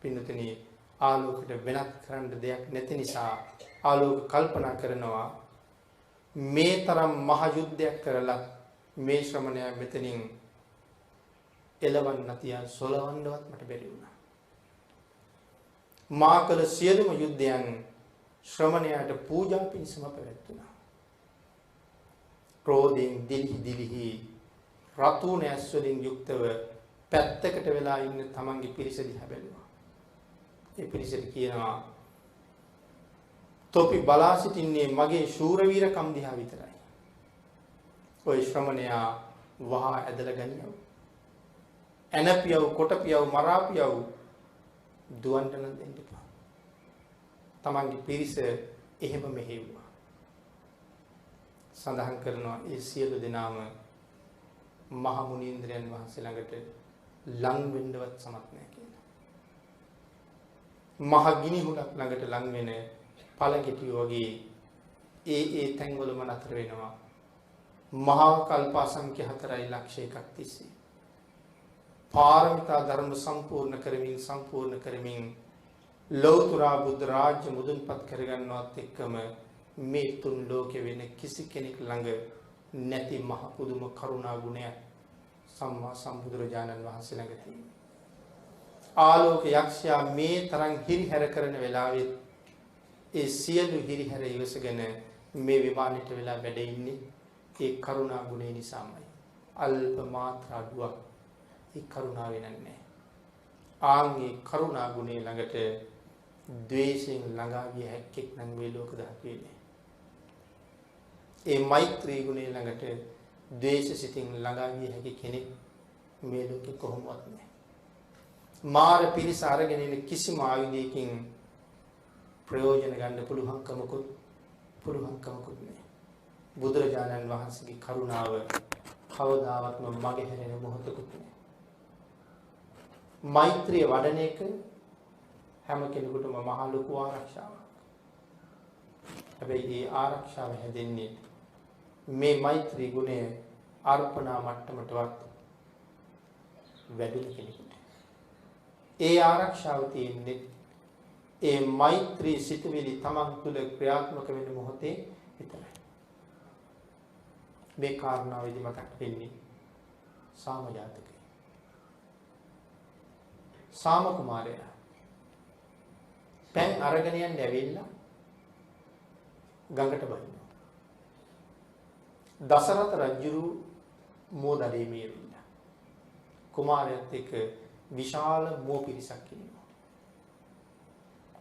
පින්නතනේ ආලෝකයට වෙනත් කරන්න දෙයක් නැති නිසා ආලෝක කල්පනා කරනවා මේ තරම් මහ යුද්ධයක් කරලා මේ ශ්‍රමණයා මෙතනින් එළවන්න තියා සොලවන්නවත් මට බැරි වුණා. මා කළ සියලුම යුද්ධයන් ශ්‍රමණයාට පූජා පිණිසම පැවැත්වුණා. ක්‍රෝධයෙන් දිලිහි රතුණ ඇස් වලින් යුක්තව පැත්තකට වෙලා ඉන්න තමන්ගේ පිරිස දිහා බැලුවා. ඒ පිරිසට කියනවා තොපි බලා සිටින්නේ මගේ ශූරවීරකම් දිහා විතරයි. ඔය ශ්‍රමණයා වහා ඇදලා ගනියව. එනපියව කොටපියව මරාපියව දුවන්න නම් දෙන්න එපා. තමන්ගේ පිරිස එහෙම මෙහෙව්වා. සඳහන් කරනවා ඒ සියලු දෙනාම මහ මුනීන්ද්‍රයන් වහන්සේ ළඟට ලං වෙන්නවත් සමත් නැහැ කියලා. මහ ගිනි හුලක් ළඟට ලං වෙන පළගෙටිය වගේ ඒ තැන්වලම නතර වෙනවා. මහා කල්ප අසංඛ්‍ය 4 ලක්ෂ 1ක් තිස්සේ පාරමිතා ධර්ම සම්පූර්ණ කරමින් ලෞතර බුද්ධ රාජ්‍ය මුදුන්පත් කරගන්නවත් එක්කම මේ තුන් ලෝකෙ වෙන කිසි කෙනෙක් ළඟ නැති මහ පුදුම කරුණා ගුණයක් සම්මා සම්බුදුරජාණන් වහන්සේ ළඟ තියෙනවා. ආලෝක යක්ෂයා මේ තරම් හිරිහැර කරන වෙලාවෙත් ඒ සියලු හිරිහැර ඉවසගෙන මේ විමානෙට වෙලා වැඩ ඉන්නේ ඒ කරුණා ගුණය නිසාමයි. අල්ප මාත්‍රා දුවක් ඒ කරුණාවේ නැහැ. ආන්ගේ කරුණා ගුණය ළඟට ද්වේෂයෙන් ළඟා විය හැක්කෙක් නම් මේ ලෝක ධාතුවේ නෑ. ඒ මෛත්‍රී ගුණය ළඟට ද්වේෂ සිතින් ළඟා විය හැකි කෙනෙක් මේ ලෝකෙ කොහොමවත් නෑ. මාර පිරිස අරගෙන ඉන්න කිසිම ආයුධයකින් ප්‍රයෝජන ගන්න පුළුවන්කමකුත් නෑ. බුදුරජාණන් වහන්සේගේ කරුණාව කවදාවත්ම මගහැරෙන මොහොතකුත් නෑ. මෛත්‍රිය වඩන එක හැම කෙනෙකුටම මහ ලොකු ආරක්ෂාවක්. හැබැයි මේ ආරක්ෂාව හැදෙන්නේ මේ මෛත්‍රී ගුණය අර්පණා මට්ටමටවත් වැඩි කෙනෙකුට. ඒ ආරක්ෂාව තියෙන්නේ ඒ මෛත්‍රී සිතුවිලි තමන් තුළ ක්‍රියාත්මක වෙන මොහොතේ විතරයි. මේ කාරණාවේදී මතක් වෙන්නේ සාම ජාතකය. සාම කුමාරයා පැන් අරගෙන යන්න ඇවිල්ලා ගඟට බහිනවා. දසරථ රජුරු මෝදලේ මේවිලා. කුමාරයාත් එක්ක විශාල මෝ පිරිසක් ඉන්නවා.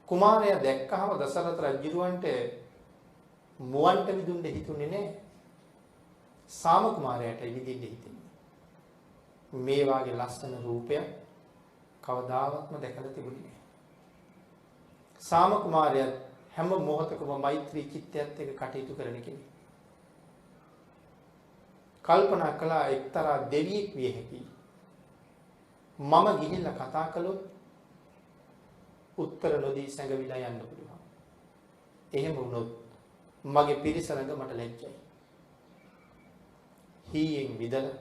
කුමාරයා දැක්කහම දසරථ රජුරවන්ට මුවන්ට විදුන්න හිතුනේ නැහැ. සාම කුමාරයාට විදින්න හිතෙන්නේ. මේ වාගේ ලස්සන රූපයක් කවදාවත්ම දැකලා තිබුණේ නැහැ. සාම කුමාරයා හැම මොහොතකම මෛත්‍රී චිත්තයත් එක්ක කටයුතු කරන කෙනෙක්. කල්පනා කළා එක්තරා දෙවියෙක් විය හැකියි. මම ගිහිල්ලා කතා කළොත් උත්තර නොදී සැඟවිලා යන්න පුළුවන්. එහෙම වුණොත් මගේ පිරිස ළඟ මට ලැජ්ජයි. හීයෙන් විදලා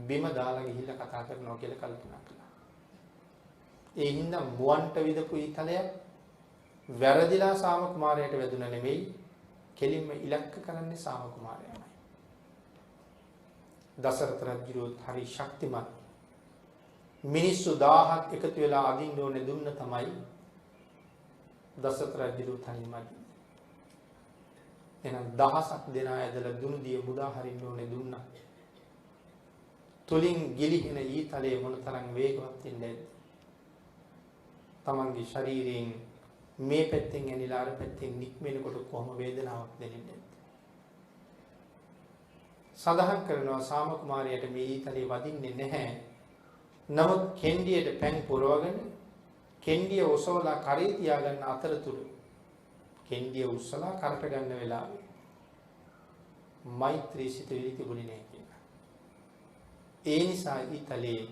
බිම දාලා ගිහිල්ලා කතා කරනවා කියලා කල්පනා කළා. ඒ හින්දා මුවන්ට විදපු ඊතලයක් වැරදිලා සාම කුමාරයාට වැදුන නෙමෙයි, කෙලින්ම ඉලක්ක කරන්නේ සාම කුමාරයාමයි. දසරථ රජුත් හරි ශක්තිමත්. මිනිස්සු 1000ක් එකතු වෙලා අදින්න ඕනේ දුන්න තමයි දසරථ රජු තනියමයි. එහෙනම් දහසක් දෙනා ඇදලා දුනු දිය මුදා හරින්න ඕනේ දුන්නා. තුලින් ගිලිහෙන ඊතලයේ මොනතරම් වේගවත් වෙන්නේ. තමන්ගේ ශරීරයෙන් මේ පැත්තෙන් ඇනිලා අර පැත්තෙන් නික්මෙනකොට කොහොම වේදනාවක් දැනෙන්නේ. සඳහන් කරනවා සාම කුමාරයාට මේ ඊතලයේ වදින්නේ නැහැ. නමුත් කෙන්ඩියට පැන් පුරවගෙන කෙන්ඩිය ඔසවලා කරේ තියාගන්න අතරතුර කෙන්ඩිය උස්සලා කරට ගන්න වෙලාවේ මෛත්‍රී සිතුවිලි තිබුණේ නැහැ කියලා. ඒ නිසා ඊතලයේ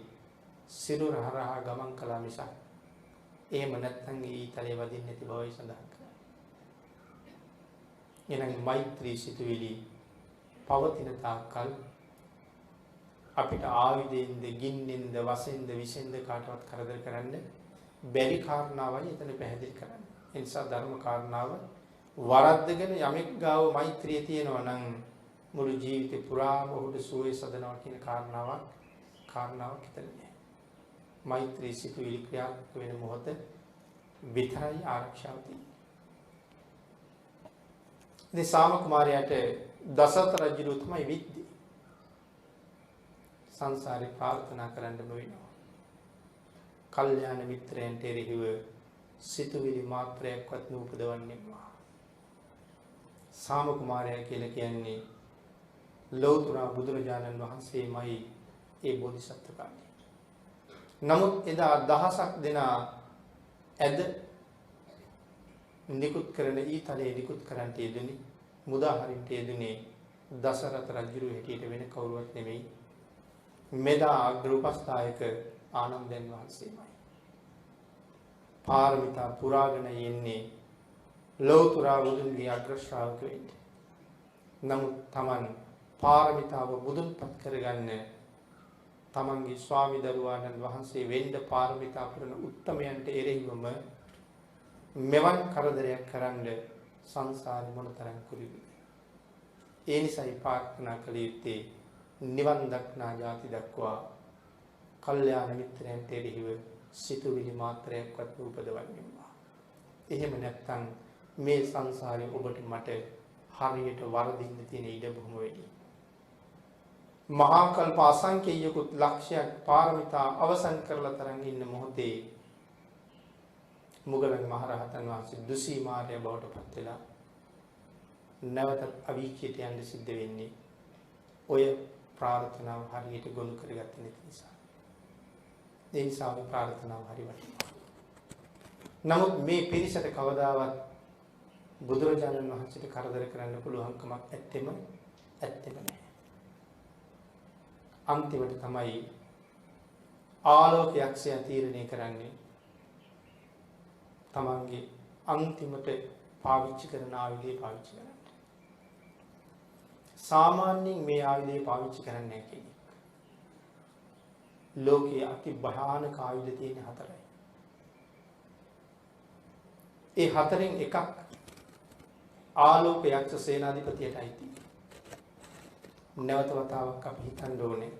සිරුර හරහා ගමන් කළා මිසක් එහෙම නැත්නම් ඊතලයේ වදින්නේ නැති බවයි සඳහන් කරන්නේ. එනං මෛත්‍රී සිතුවිලි පවතින තාක්කල් අපිට ආයුධයෙන්ද ගින්නෙන්ද වසෙන්ද විසෙන්ද කාටවත් කරදර කරන්න බැරි කාරණාවයි එතන පැහැදිලි කරන්නේ. ඒ නිසා ධර්ම කාරණාව වරද්දගෙන යමෙක් ගාව මෛත්‍රිය තියෙනවා නම් මුළු ජීවිතේ පුරාම ඔහුට සුවය සදනවා කියන කාරණාවක් හිතන්නේ. මෛත්‍රී සිතුවිලි ක්‍රියාත්මක වෙන මොහොත විතරයි ආරක්ෂාව තියෙන්නේ. ඉතින් සාම කුමාරයාට දසරථ රජු තමයි විද්දේ. සංසාරේ ප්‍රාර්ථනා කරන්න වෙනවා. කල්යාණ මිත්‍රයන්ට එරෙහිව සිතුවිලි මාත්‍රයක්වත් නූපදවන්නේවා. සාම කුමාරයා කියලා කියන්නේ ලෞතර බුදුරජාණන් වහන්සේමයි ඒ බෝධිසත්ව කාලේ. නමුත් එදා දහසක් දෙනා ඇද නිකුත් කරන ඊතලයේ නිකුත් කරන්නට යෙදුනේ මුදාහරින්ට යෙදුනේ දසරථ රජු හැටියට වෙන කවුරුවත් නෙමෙයි. මෙදා අග්‍රෝපස්ථායක ආනන්දයන් වහන්සේමයි. පාරමිතා පුරාගෙන යන්නේ ලෞතර බුදුන්ගේ අග්‍ර ශ්‍රාවක වෙන්නේ. නමුත් Taman පාරමිතාව බුදුන්පත් කරගන්න තමන්ගේ ස්වාමි දරුවාණන් වහන්සේ වෙන්න පාරමිතා පුරන උත්තමයන්ට එරෙහිවම මෙවන් කරදරයක් කරන්න සංසාරේ මොනතරම් කුරුද. ඒ නිසායි ප්‍රාර්ථනා කළ යුත්තේ නිවන් දක්නා ජාති දක්වා කල්යාණ මිත්‍රයන්ට එරෙහිව සිතුවිලි මාත්‍රයක්වත් උපදවන්නේවා. එහෙම නැත්නම් මේ සංසාරේ ඔබට මට හරියට වරදින්න තියෙන ඉඩ බොහොම වැඩි. මහා කල්ප අසංකේයකුත් ලක්ෂයක් පාරමිතා අවසන් කරලා තරන් ඉන්න මොහොතේ මුගලන් මහරහතන් වහන්සේ දුසී මාර්ය බවට පත් වෙලා නැවත අවීචයට යන්න සිද්ධ වෙන්නේ ඔය ප්‍රාර්ථනාව හරියට ගොනු කරගත්ත නැති නිසා. ඒ නිසා මේ ප්‍රාර්ථනාව හරි වටිනවා. නමුත් මේ පිරිසට කවදාවත් බුදුරජාණන් වහන්සේට කරදර කරන්න පුළුවන්කමක් ඇත්තෙම නැහැ. අන්තිමට තමයි ආලෝක යක්ෂයා තීරණය කරන්නේ තමන්ගේ අන්තිමට පාවිච්චි කරන ආයුධය පාවිච්චි කරන්න. සාමාන්‍යයෙන් මේ ආයුධය පාවිච්චි කරන්නේ නැහැ කෙනෙක්. ලෝකයේ අති භයානක ආයුධ තියෙන හතරයි. ඒ හතරෙන් එකක් ආලෝක යක්ෂ සේනාධිපතියටයි තියෙන්නේ. නැවත වතාවක් අපි හිතන්න ඕනේ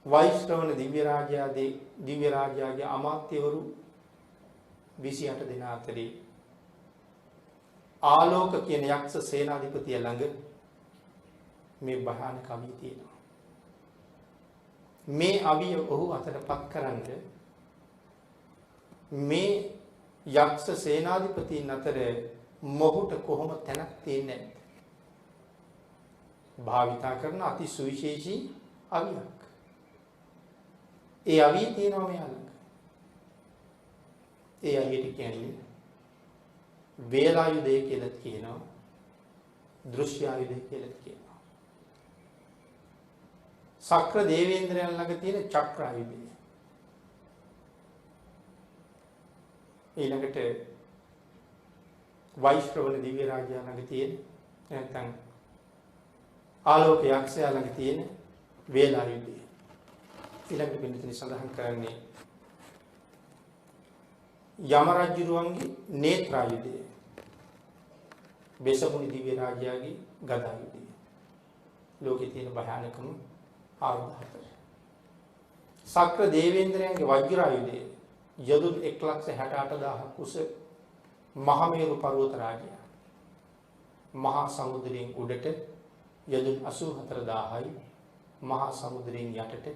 වෛශ්‍රවණ දිව්‍ය රාජයාගේ අමාත්‍යවරු 28 දෙනා අතරේ ආලෝක කියන යක්ෂ සේනාධිපතිය ළඟ මේ භයානක අවිය තියෙනවා. මේ අවිය ඔහු අතටපත් කරන්න මේ යක්ෂ සේනාධිපතීන් අතර මොහුට කොහොම තැනක් තියෙන්නේ නැද්ද? භාවිතා කරන අති සුවිශේෂී අවියක්. ඒ අවිය තියෙනවා මෙයා ළඟ. ඒ අවියට කියන්නේ වේලායුධය කියලා කියනවා. දෘශ්‍යායුධය කියලා කියනවා. සක්‍ර දේවේන්ද්‍රයන් ළඟ තියෙන චක්‍රායුධය. ඊළඟට වෛශ්‍රවණ දිව්‍ය රාජයා ළඟ තියෙන නැත්නම් ආලෝක යක්ෂයා ළඟ තියෙන වේලායුධය. ඊළඟට පිළිතුරු සඳහන් කරන්නේ යම රජුරුවන්ගේ නේත්‍රායුධය. බෙසමුණි දිව්‍ය රාජයාගේ ගදායුධය. ලෝකේ තියෙන භයානකම ආයුධ හතර. සක්‍ර දේවේන්ද්‍රයන්ගේ වජ්‍රායුධය යදුන් 1,68,000 කුස මහමේරු පර්වත රාජයා. මහා සමුද්‍රයෙන් උඩට යදුන් 84,000යි මහා සමුද්‍රයෙන් යටට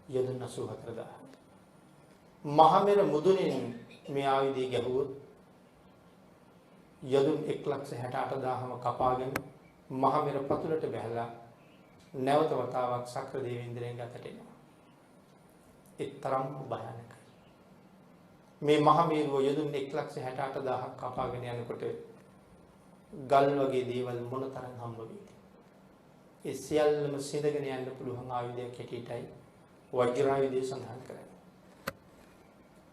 යදුන් 84,000යි. මහමෙර මුදුනින් මේ ආයුධය ගැහුවොත් යදුන් 1,68,000ම කපාගෙන මහමෙර පතුලට බැහැලා නැවත වතාවක් සක්‍ර දේවේන්ද්‍රයන් ගතට එනවා. ඒ තරම් භයානකයි. මේ මහමේරුව යදුන් 1,68,000ක් කපාගෙන යනකොට ගල් වගේ දේවල් මොනතරම් හම්බ වෙයිද? ඒ සියල්ලම සිඳගෙන යන්න පුළුවන් ආයුධයක් හැටියටයි වජ්‍රායුධය සඳහන් කරන්නේ.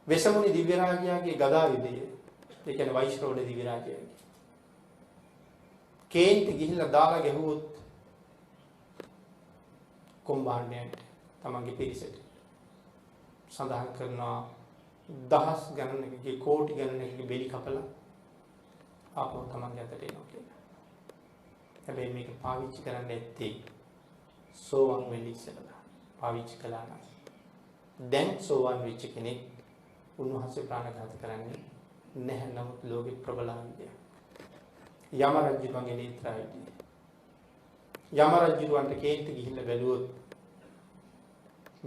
වෙසමුණි දිව්‍ය රාජයාගේ ගදායුධය, ඒ කියන්නේ වෛශ්‍රවණ දිව්‍ය රාජයාගේ. කේන්ති ගිහිල්ලා දාලා ගැහුවොත් කුම්භාණ්ඩයන්ට තමන්ගේ පිරිසට සඳහන් කරනවා දහස් ගණනකගේ කෝටි ගණනකගේ බෙලි කපලා ආපහු තමන්ගේ අතට එනවා කියලා. හැබැයි මේක පාවිච්චි කරන්න ඇත්තේ සෝවන් වෙන්න ඉස්සෙල්ලා. පාවිච්චි කළා නම් දැන් සෝවන් වෙච්ච කෙනෙක් උන්වහන්සේ ප්‍රාණඝාත කරන්නේ නැහැ. නමුත් ලෝකේ ප්‍රබලාන්දය යම රජුගේ නේත්‍රායිදී යම රජුන්ට කේන්ති ගිහිල්ලා බැලුවොත්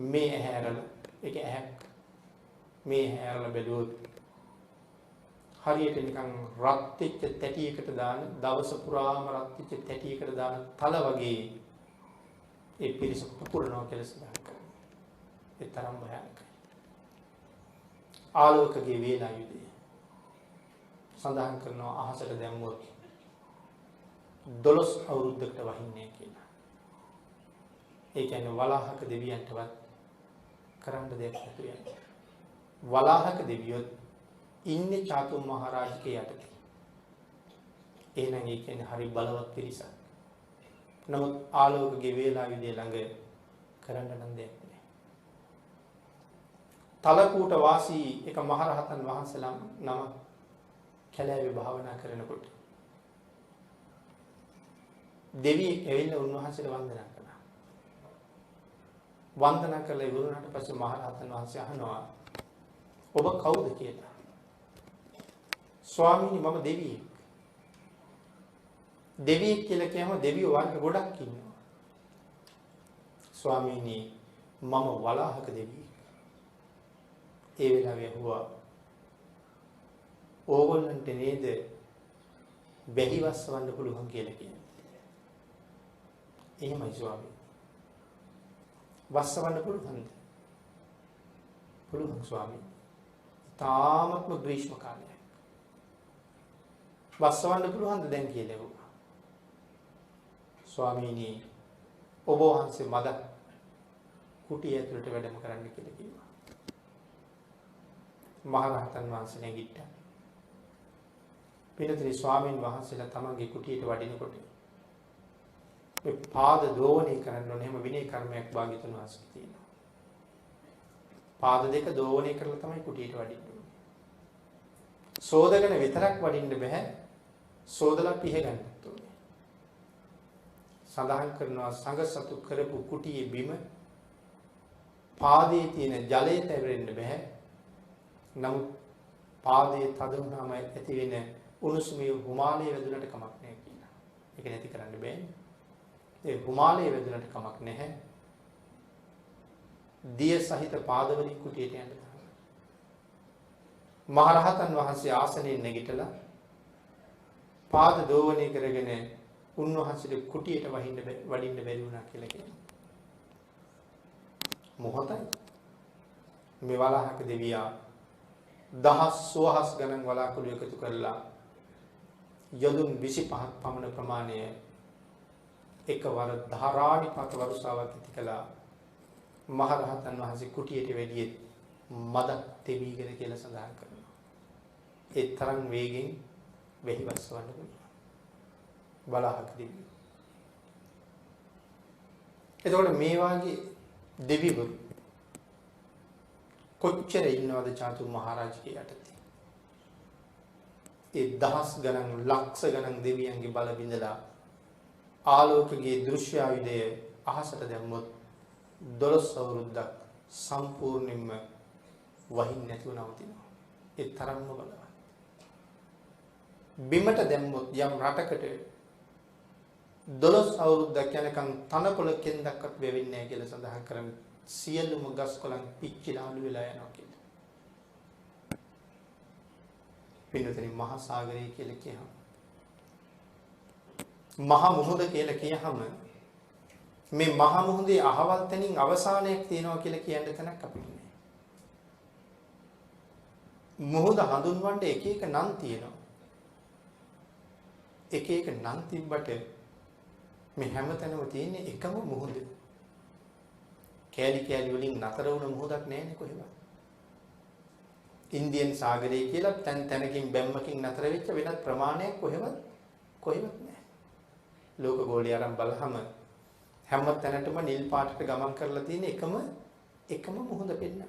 මේ ඇහැ ඇරලා ඒක ඇහැක් මේ ඇහැ ඇරලා බැලුවොත් හරියට නිකන් රත් වෙච්ච තැටියකට දාන දවස පුරාම රත් වෙච්ච තැටියකට දාන තල වගේ ඒ පිරිස පුපුරනවා කියලා සඳහන් කරනවා. ඒ තරම් භයානකයි. ආලෝකගේ වේලායුධය සඳහන් කරනවා අහසට දැම්මොත් 12 අවුරුද්දකට වහින්නේ කියලා. ඒ කියන්නේ වලාහක දෙවියන්ටවත් කරන්න දෙයක් නැතු යන්නේ. වලාහක දෙවියොත් ඉන්නේ චාතුම් මහරජකේ යටතේ. එහෙනම් ඒ කියන්නේ හරි බලවත් පිරිසක්. නමුත් ආලෝකගේ වේලායුධය ළඟ කරන්න නම් දෙයක් නැහැ. තලකූට වාසී එක මහරහතන් වහන්සේලා නම කැලෑවේ භාවනා කරනකොට දෙවියෙක් ඇවිල්ලා උන්වහන්සේට වන්දනා කළා. වන්දනා කළා ඉවරුණාට පස්සේ මහරහතන් වහන්සේ අහනවා ඔබ කවුද කියලා. ස්වාමීනි මම දෙවියෙක්. දෙවියෙක් කියලා කියම දෙවියෝ වර්ග ගොඩක් ඉන්නවා. ස්වාමීනි මම වලාහක දෙවියෙක්. ඒ වෙලාවේ හුවා ඕගොල්ලන්ට නේද බැහිවස්සවන්න පුළුවන් කියලා කියන්නේ. එහෙමයි ස්වාමී. වස්සවන්න පුළුවන්ද? පුළුවන් ස්වාමී. තාමත්ම ග්‍රීෂ්ම කාලයක්. වස්සවන්න පුළුවන්ද දැන් කියලා ඇහුවා. ස්වාමීනි ඔබ වහන්සේ මද කුටිය ඇතුළට වැඩම කරන්න කියලා කිව්වා. මහරහතන් වහන්සේ නැගිට්ටා. පිළිතුරේ ස්වාමීන් වහන්සේලා තමන්ගේ කුටියට වඩිනකොට මේ පාද දෝවණය කරන්න ඕනේ. එහෙම විනය කර්මයක් භාග්‍යතුන් වහන්සේ තියෙනවා. පාද දෙක දෝවණය කරලා තමයි කුටියට වඩින්න ඕනේ. සෝදගෙන විතරක් වඩින්න බෑ. සෝදලා පිහ ගන්නත් ඕනේ. සඳහන් කරනවා සංඝසතු කරපු කුටියේ බිම පාදයේ තියෙන ජලය තැවෙන්න බෑ. නමුත් පාදයේ තද වුණාම ඇති වෙන උණුසුමේ හුමාලයේ වැදුනට කමක් නැහැ කියලා. ඒක නැති කරන්න බෑනේ. ඒ හුමාලයේ වැදුනට කමක් නැහැ. දිය සහිත පාදවලින් කුටියට යන්න තමයි. මහරහතන් වහන්සේ ආසනයෙන් නැගිටලා පාද දෝවණය කරගෙන උන්වහන්සේට කුටියට වඩින්න බැරි වුණා කියලා කියනවා. මොහොතයි මේ වලාහක දෙවියා දහස් ගණන් වලාකුළු එකතු කරලා යොදුන් 25ක් පමණ ප්‍රමාණය එකවර ධාරානිපාත වරුසාවක් ඇති කළා. මහරහතන් වහන්සේ කුටියට වැඩියෙත් මදක් තෙමීගෙන කියලා සඳහන් කරනවා. ඒ තරම් වේගෙන් වෙහිවස්සවන්න පුළුවන්. වලාහක දෙවියෝ. එතකොට මේ වාගේ දෙවිවරු කොච්චර ඉන්නවද චාතුම් මහරජකේ යටතේ? ඒ දහස් ගණන් ලක්ෂ ගණන් දෙවියන්ගේ බල බිඳලා ආලෝකයේ දෘශ්‍ය ආයුධය අහසට දැම්මොත් 12 අවුරුද්දක් සම්පූර්ණයෙන්ම වහින්න නැතුව නවතිනවා. ඒ තරම්ම බලවත්. බිමට දැම්මොත් යම් රටකට 12 අවුරුද්දක් යනකම් තනකොළ කෙන්දක්වත් වෙවෙන්නේ නැහැ කියලා සඳහන් කරන්නේ. සියලුම ගස් කොළන් පිච්චිලා අළු වෙලා යනවා කියලා. පින්නතේ මහා සාගරය කියලා කියහම මහා මුහුද කියලා කියහම මේ මහා මුහුදේ අහවල් තැනින් අවසානයක් තියෙනවා කියලා කියන්න තැනක් අපිට නෑ. මුහුද හඳුන්වන්න එක එක නම් තියෙනවා. එක එක නම් තිබ්බට මේ හැමතැනම තියෙන එකම මුහුද. කෑලි කෑලි වලින් නතර වුණ මුහුදක් නැහැනේ කොහෙවත්. ඉන්දියන් සාගරය කියලා තැන් තැනකින් බැම්මකින් නතර වෙච්ච වෙනත් ප්‍රමාණයක් කොහෙවත් නැහැ. ලෝක ගෝලය අරන් බලහම හැම තැනටම නිල් පාටට ගමන් කරලා තියෙන එකම මුහුද පෙන්නන.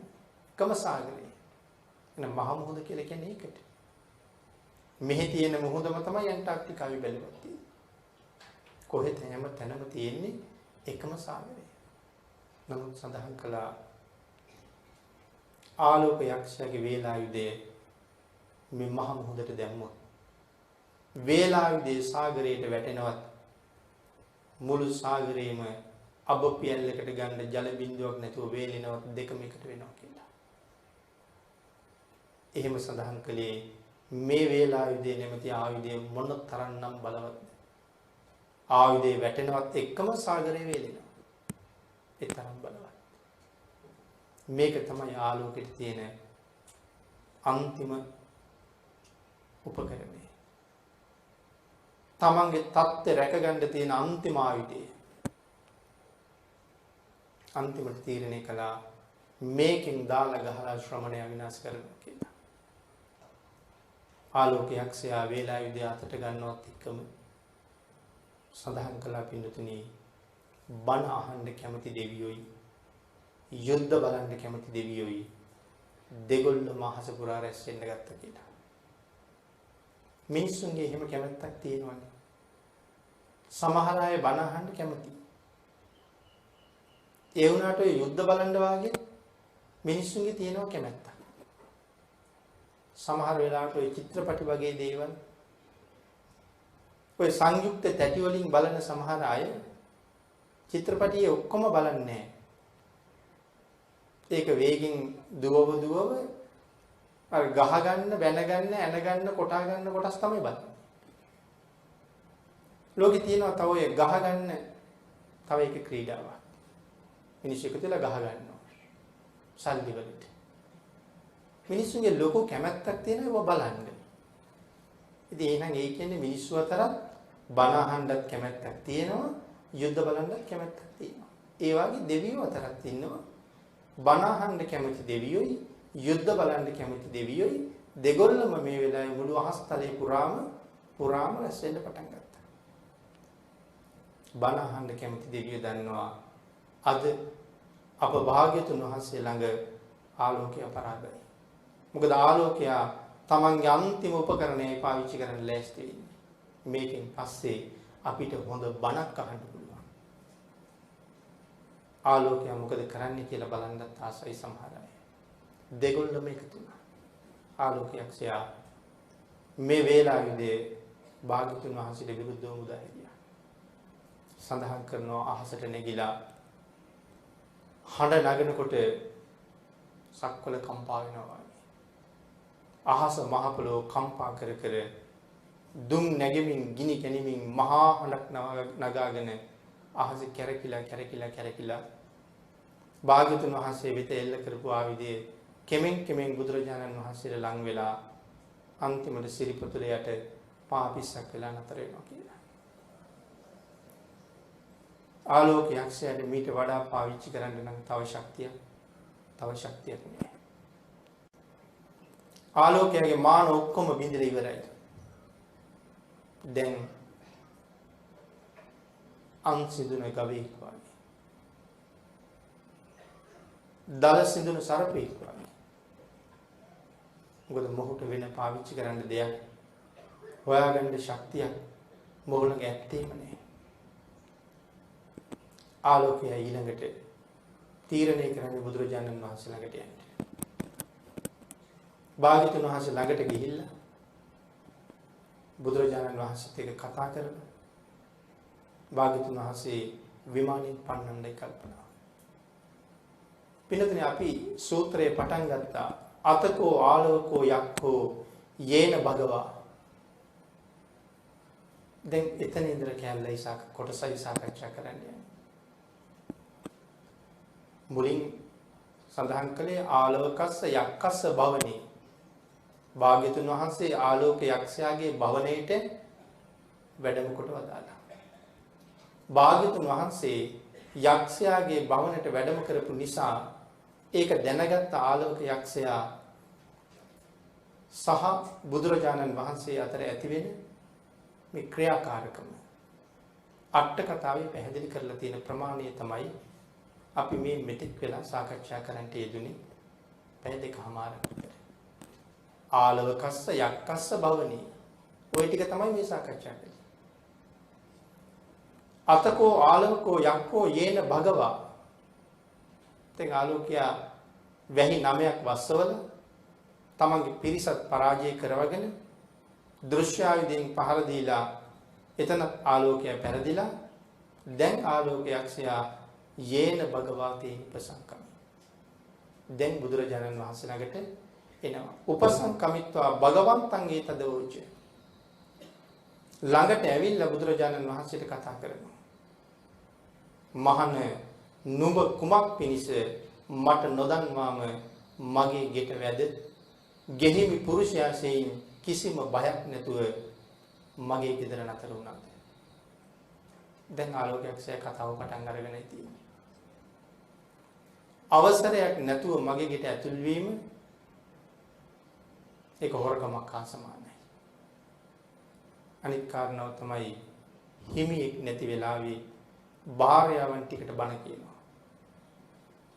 එකම සාගරය. එන මහ මුහුද කියලා කියන්නේ ඒකට. මෙහි තියෙන මුහුදම තමයි ඇන්ටාර්ක්ටිකාවේ බැලුවත් තියෙන්නේ. කොහෙද හැම තැනම තියෙන්නේ එකම සාගරය. නමුත් සඳහන් කළා ආලෝක යක්ෂයාගේ වේලායුධය මේ මහ මුහුදට දැම්මොත් වේලායුධයේ සාගරයට වැටෙනවත් මුළු සාගරේම අබ පියල්ලකට ගන්න ජල බිඳුවක් නැතුව වේලෙනවත් දෙකම එකට වෙනවා කියලා. එහෙම සඳහන් කළේ මේ වේලායුධයේ නැමැති ආයුධය මොන තරම්නම් බලවත්ද. ආයුධයේ වැටෙනවත් එක්කම සාගරේ වේලෙනවා. ඒ තරම් බලවත්. මේක තමයි ආලෝකයට තියෙන අන්තිම උපකරණය. තමන්ගේ தත්ත්වය රැකගන්න තියෙන අන්තිම ආයුධය. අන්තිමට තීරණය කළා මේකෙන් දාලා ගහලා ශ්‍රමණය විනාශ කරනවා කියලා. ආලෝක යක්ෂයා වේලායුධය අතට ගන්නවත් එක්කම සඳහන් කළා පින්නතුනි බණ අහන්න කැමති දෙවියෝයි යුද්ධ බලන්න කැමති දෙවියෝයි දෙගොල්ලම අහස පුරා රැස් වෙන්න ගත්තා කියලා. මිනිස්සුන්ගේ එහෙම කැමැත්තක් තියෙනවනේ. සමහර අය බණ අහන්න කැමති. ඒ වුණාට ඔය යුද්ධ බලන්න වාගේ මිනිස්සුන්ගේ තියෙනවා කැමැත්තක්. සමහර වෙලාවට ඔය චිත්‍රපටි වගේ දේවල් ඔය සංයුක්ත තැටි වලින් බලන සමහර අය චිත්‍රපටියේ ඔක්කොම බලන්නේ නැහැ. ඒක වේගෙන් දුවව අර ගහ ගන්න, බැන ගන්න, ඇන ගන්න, කොටා ගන්න කොටස් තමයි බලන්නේ. ලෝකේ තියෙනවා තව ඔය ගහ ගන්න තව එක ක්‍රීඩාවක්. මිනිස්සු එකතු වෙලා ගහ ගන්නවා. සල්ලි වලට. මිනිස්සුන්ගේ ලොකු කැමැත්තක් තියෙනවා බලන්න. ඉතින් එහෙනම් ඒ කියන්නේ මිනිස්සු අතරත් බණ අහන්නත් කැමැත්තක් තියෙනවා, යුද්ධ බලන්නත් කැමැත්තක් තියෙනවා. ඒ වගේ දෙවියෝ අතරත් ඉන්නවා. බණ අහන්න කැමති දෙවියෝයි, යුද්ධ බලන්න කැමති දෙවියෝයි දෙගොල්ලම මේ වෙලාවේ මුළු අහස්තලේ පුරාම රැස් වෙන්න පටන් ගත්තා. බණ අහන්න කැමති දෙවියෝ දන්නවා අද අප භාග්‍යතුන් වහන්සේ ළඟ ආලෝකය පරාදයි. මොකද ආලෝකයා තමන්ගේ අන්තිම උපකරණය පාවිච්චි කරන්න ලෑස්ති වෙන්නේ. මේකෙන් පස්සේ අපිට හොඳ බණක් අහන්න පුළුවන්. ආලෝකයා මොකද කරන්නේ කියලා බලන්නත් ආසයි සමහර අය. දෙගොල්ලම එකතු වුණා. ආලෝකයක්ෂයා මේ වේලාවේදී භාග්‍යතුන් වහන්සේට විරුද්ධව මුදා හැරියා. සඳහන් කරනවා අහසට නැගිලා හඬ නගනකොට සක්වල කම්පා වෙනවා. අහස මහ පොළොව කම්පා කර කර දුම් නැගෙමින් ගිනි කැනිමින් මහා හඬක් නගාගෙන අහස කැරකිලා භාග්‍යතුන් වහන්සේ වෙත එල්ල කරපු ආවිදේ කෙමෙන් බුදුරජාණන් වහන්සේට ලං වෙලා අන්තිමට සිරිපතුලයට පාපිස්සක් වෙලා නතර වෙනවා කියලා. ආලෝක යක්ෂයාට මීට වඩා පාවිච්චි කරන්න නම් තව ශක්තියක් නෑ. ආලෝකයාගේ මාන ඔක්කොම බිඳලා ඉවරයි. දැන් අන්සිදුන ගවයෙක් වගේ. දල සිදුන සර්පෙක් වගේ. මොකද මොහුට වෙන පාවිච්චි කරන්න දෙයක් හොයාගන්න ශක්තියක් මොහු ළඟ ඇත්තේම නෑ. ආලෝකය ඊළඟට තීරණය කරන්නේ බුදුරජාණන් වහන්සේ ළඟට යන්න. භාග්‍යතුන් වහන්සේ ළඟට ගිහිල්ලා බුදුරජාණන් වහන්සේත් එක්ක කතා කරලා භාග්‍යතුන් වහන්සේ විමානයෙන් පන්නන්නයි කල්පනා. පින්නතුනේ අපි සූත්‍රයේ පටන් ගත්තා අතකෝ ආලෝකෝ යක්ඛෝ යේන භගවා. දැන් එතන ඉඳලා කැලේ කොටසයි සාකච්ඡා කරන්නේ. මුලින් සඳහන් කළේ ආලෝකස්ස යක්කස්ස භවනේ. භාග්‍යතුන් වහන්සේ ආලෝක යක්ෂයාගේ භවනයේට වැඩම කොට වදාළා. භාග්‍යතුන් වහන්සේ යක්ෂයාගේ භවනයට වැඩම කරපු නිසා ඒක දැනගත් ආලෝක යක්ෂයා සහ බුදුරජාණන් වහන්සේ අතර ඇතිවෙන මේ ක්‍රියාකාරකම අට කතාවේ පැහැදිලි කරලා තියෙන ප්‍රමාණය තමයි අපි මේ මෙතෙක් වෙලා සාකච්ඡා කරන්නට යෙදුනේ පැය දෙකමාරක් විතර. ආලව කස්ස යක්කස්ස භවනී. ওই ටික තමයි මේ සාකච්ඡා කරන්නේ. අතකෝ ආලවකෝ යක්කෝ යේන භගවා. දැන් ආලෝකයා වැහි 9ක් වස්සවල තමන්ගේ පිරිසත් පරාජය කරවගෙන දෘශ්‍යායුධයෙන් පහර දීලා එතන ආලෝකය පෙරදිලා දැන් ආලෝකයක්ෂයා යේන භගවාතේ උපසංකම. දැන් බුදුරජාණන් වහන්සේ ළඟට එනවා. උපසංකමිත්වා භගවන්තං ඒතදෝච. ළඟට ඇවිල්ලා බුදුරජාණන් වහන්සේට කතා කරනවා. මහණ නුඹ කුමක් පිණිස මට නොදන්වාම මගේ ගෙට වැද ගෙහිමි පුරුෂයාසෙයින් කිසිම බයක් නැතුව මගේ ගෙදර නතර වුණාද? දැන් ආලෝකයක්ෂය කතාව පටන් අරගෙනයි තියෙන්නේ. අවසරයක් නැතුව මගේ ගෙට ඇතුල් වීම ඒක හොරකමක් හා සමානයි. අනිත් කාරණාව තමයි හිමියෙක් නැති වෙලාවේ භාර්යාවන් ටිකට බණ කියනවා.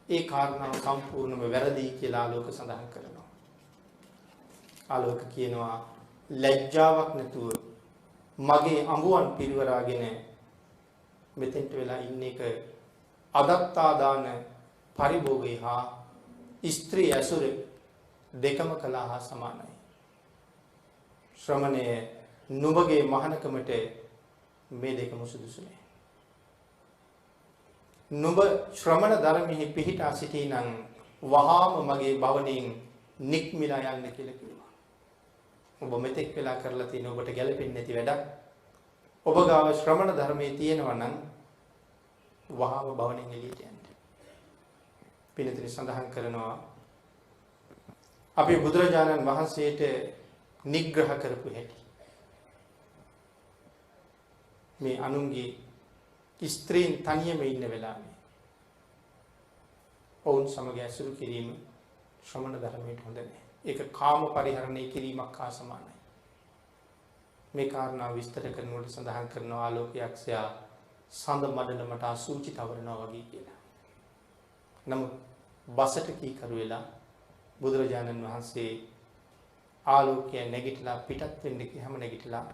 ඒ කාරණාව සම්පූර්ණයෙන්ම වැරදි කියලා ආලෝක සඳහන් කරනවා. ආලෝක කියනවා ලැජ්ජාවක් නැතුව මගේ අඹුවන් පිරිවරාගෙන මෙතෙන්ට වෙලා ඉන්න එක අදත්තාදාන පරිභෝගය හා ස්ත්‍රී ඇසුර දෙකම කළා හා සමානයි. ශ්‍රමණය නුඹගේ මහානකමට මේ දෙකම සුදුසු නෑ. නුඹ ශ්‍රමණ ධර්මෙහි පිහිටා සිටිනම් වහාම මගේ භවණයෙන් නික්මිලා යන්න කියලා කිව්වා. ඔබ මෙතෙක් වෙලා කරලා තියෙන ඔබට ගැළපෙන්නේ නැති වැඩක් ඔබ ගාව ශ්‍රමණ ධර්මයේ තියෙනවා නම් වහාම භවණයෙන් එළියට යන්න. පිළිතුරු සඳහන් කරනවා අපි බුදුරජාණන් වහන්සේට නිග්‍රහ කරපු හැටි. මේ අනුන්ගේ ස්ත්‍රීන් තනියම ඉන්න වෙලාවේ ඔවුන් සමග ඇසුරු කිරීම ශ්‍රමණ ධර්මයට හොඳ නැහැ. ඒක කාම පරිහරණය කිරීමක් හා සමානයි. මේ කාරණා විස්තර කරනකොට සඳහන් කරනවා ආලෝකයක්ෂයා සඳ මඩලමට අසුචි තවරනවා වගේ කියලා. නමුත් බසට කීකරු වෙලා බුදුරජාණන් වහන්සේ ආලෝකය නැගිටලා පිටත් වෙන්න ගියම නැගිටලා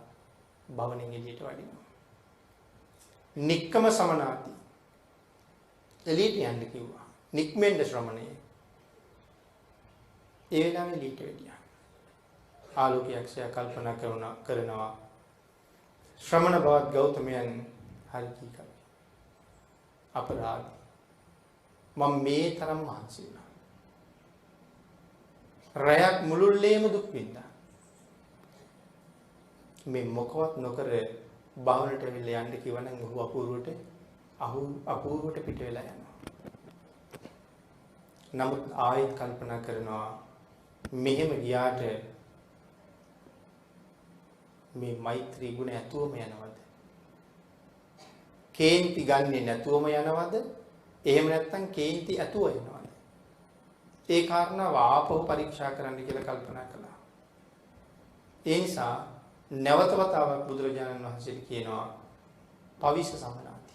භවණෙන් එළියට වඩිනවා. නික්කම සමනාති එළියට යන්න කිව්වා. නික්මෙන්න ශ්‍රමණය. ඒ වෙලාවේ එළියට වෙදියා. ආලෝකයක්ෂය කල්පනා කරනවා ශ්‍රමණ බවත් ගෞතමයන් හරි කීකරුයි. අපරාධ මම මේ තරම් මහන්සි වුණා. රැයක් මුළුල්ලේම දුක් විඳා. මේ මොකවත් නොකර භවනට වෙලා යන්න කිව්වනම් ඔහු අපූර්වට පිට වෙලා යනවා. නමුත් ආයෙත් කල්පනා කරනවා මෙහෙම ගියාට මේ මෛත්‍රී ගුණ ඇතුවම යනවද? කේන්ති ගන්නේ නැතුවම යනවද? එහෙම නැත්නම් කේන්ති ඇතුව යනවද? ඒ කාරණාව ආපහු පරීක්ෂා කරන්න කියලා කල්පනා කළා. ඒ නිසා නැවත වතාවක් බුදුරජාණන් වහන්සේට කියනවා පවිස සමනාති.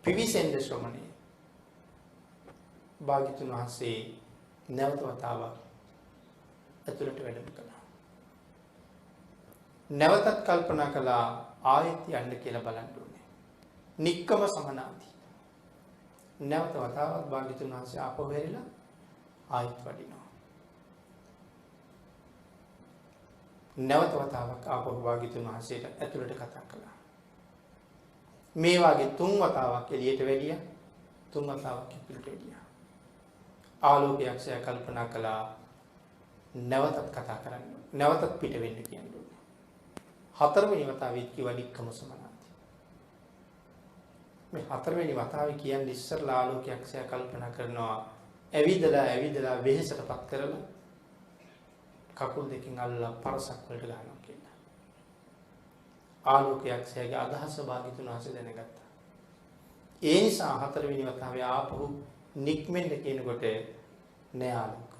පිවිසෙන්ද ශ්‍රමණය. භාග්‍යතුන් වහන්සේ නැවත වතාවක් ඇතුළට වැඩම කළා. නැවතත් කල්පනා කළා ආයෙත් යන්න කියලා බලන්න ඕනේ. නික්කම සමනාති. නැවත වතාවක් භාග්‍යතුන් වහන්සේ ආපහු හැරිලා ආයෙත් වඩිනවා. නැවත වතාවක් ආපහු භාග්‍යතුන් වහන්සේට ඇතුළට කතා කළා. මේ වාගේ 3 වතාවක් එළියට වැඩියා. 3 වතාවක් ඇතුළට වැඩියා. ආලෝකයක්ෂය කල්පනා කළා නැවතත් කතා කරන්න. නැවතත් පිට වෙන්න කියන්නේ. 4 වෙනි වතාවෙත් කිව්වා නික්කම සමනාති. මේ 4 වෙනි වතාවේ කියන්නේ ඉස්සරලා ආලෝකයක්ෂය කල්පනා කරනවා ඇවිදලා වෙහෙසටපත් කරලා කකුල් දෙකෙන් අල්ලලා පරසක් වලට ගන්නවා කියලා. ආලෝකයක්ෂයගේ අදහස භාග්‍යතුන් වහන්සේ දැනගත්තා. ඒ නිසා 4 වෙනි වතාවේ ආපහු නික්මෙන්න කියනකොට නෑ ආලෝක.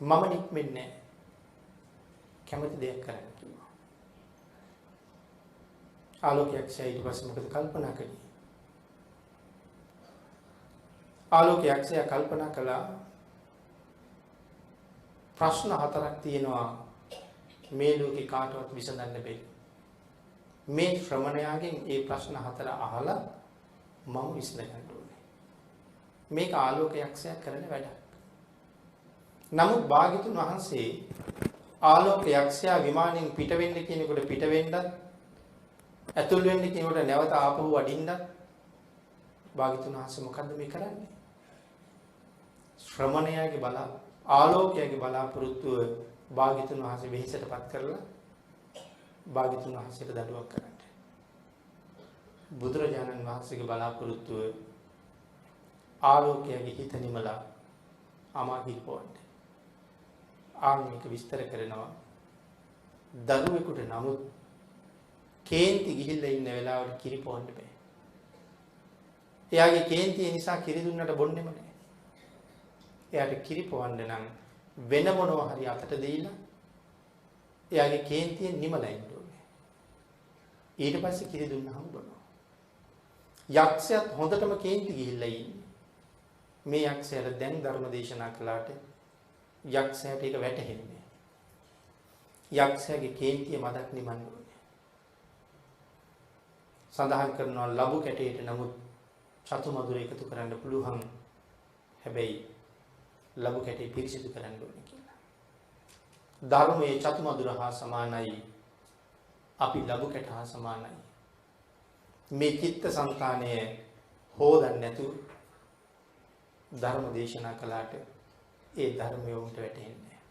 මම නික්මෙන්නේ නෑ. කැමති දෙයක් කරන්න කිව්වා. ආලෝකයක්ෂය ඊට පස්සේ මොකද කල්පනා කළේ? ආලෝකයක්ෂය කල්පනා කළා ප්‍රශ්න හතරක් තියෙනවා මේ ලෝකේ කාටවත් විසඳන්න බැරි. මේ ශ්‍රමණයාගෙන් ඒ ප්‍රශ්න හතර අහලා මම විසඳ ගන්න ඕනේ. මේක ආලෝක යක්ෂයා කරන වැඩක්. නමුත් භාග්‍යතුන් වහන්සේ ආලෝක යක්ෂයා විමානයෙන් පිට වෙන්න කියනකොට පිට වෙන්නත් ඇතුල් වෙන්න කියනකොට නැවත ආපහු වඩින්නත් භාග්‍යතුන් වහන්සේ මොකද්ද මේ කරන්නේ? ශ්‍රමණයාගේ ආලෝකයාගේ බලාපොරොත්තුව භාග්‍යතුන් වහන්සේ වෙහෙසටපත් කරලා භාග්‍යතුන් වහන්සේට දඬුවම් කරන්න. බුදුරජාණන් වහන්සේගේ බලාපොරොත්තුව ආලෝකයාගේ හිත නිමලා අමාගිල් පොවන්න. ආන්නික විස්තර කරනවා. දරුවෙකුට නමුත් කේන්ති ගිහිල්ලා ඉන්න වෙලාවට කිරි පොවන්න බෑ. එයාගේ කේන්තිය නිසා කිරි දුන්නට බොන්නෙම නෑ. එයාට කිරි පොවන්න නම් වෙන මොනවා හරි අතට දීලා එයාගේ කේන්තිය නිමලා ඉන්න ඕනේ. ඊට පස්සේ කිරි දුන්නාම බොනවා. යක්ෂයාත් හොඳටම කේන්ති ගිහිල්ලා ඉන්නේ. මේ යක්ෂයාට දැන් ධර්ම දේශනා කළාට යක්ෂයාට ඒක වැටහෙන්නේ. යක්ෂයාගේ කේන්තිය මදක් නිමන්න ඕනේ. සඳහන් කරනවා ලබු කැටේට නමුත් සතු මధుර එකතු කරන්න පුළුවන්. හැබැයි ලබු කැටේ පිරිසිදු කරන්න ඕනේ කියලා. ධර්මයේ සතු මధుර හා සමානයි. අපි ලබු කැට හා සමානයි. මේ චිත්ත සංතානය හොදන්න නැතුව ධර්ම දේශනා කළාට ඒ ධර්මය උන්ට වැටහෙන්නේ නැහැ.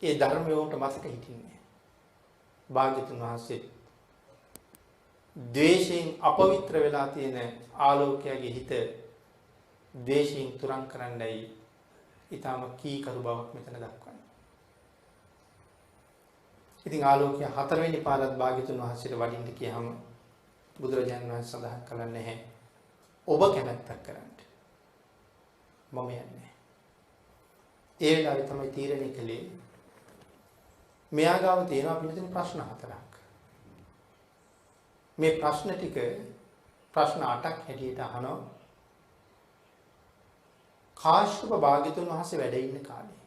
ඒ ධර්මය උන්ට මතක හිටින්නේ නැහැ. භාග්‍යතුන් වහන්සේ ද්වේෂයෙන් අපවිත්‍ර වෙලා තියෙන ආලෝකයාගේ හිත ද්වේෂයෙන් තුරන් කරන්නයි ඊටම කීකරු බවක් මෙතන දක්වන්නේ. ඉතින් ආලෝකය හතරවෙනි පාරත් භාග්‍යතුන් වහන්සේට වඩින්න කියහම බුදුරජාණන් වහන්සේ සඳහන් කළා නැහැ. ඔබ කැමැත්තක් කරන්න. මම යන්නේ. ඒ වෙලාවේ තමයි තීරණය කළේ. මෙයා ගාව තියෙනවා පිළිතුරු ප්‍රශ්න හතරක්. මේ ප්‍රශ්න ටික ප්‍රශ්න 8ක් හැටියට අහනවා. කාශ්‍යප භාග්‍යතුන් වහන්සේ වැඩ ඉන්න කාලේ.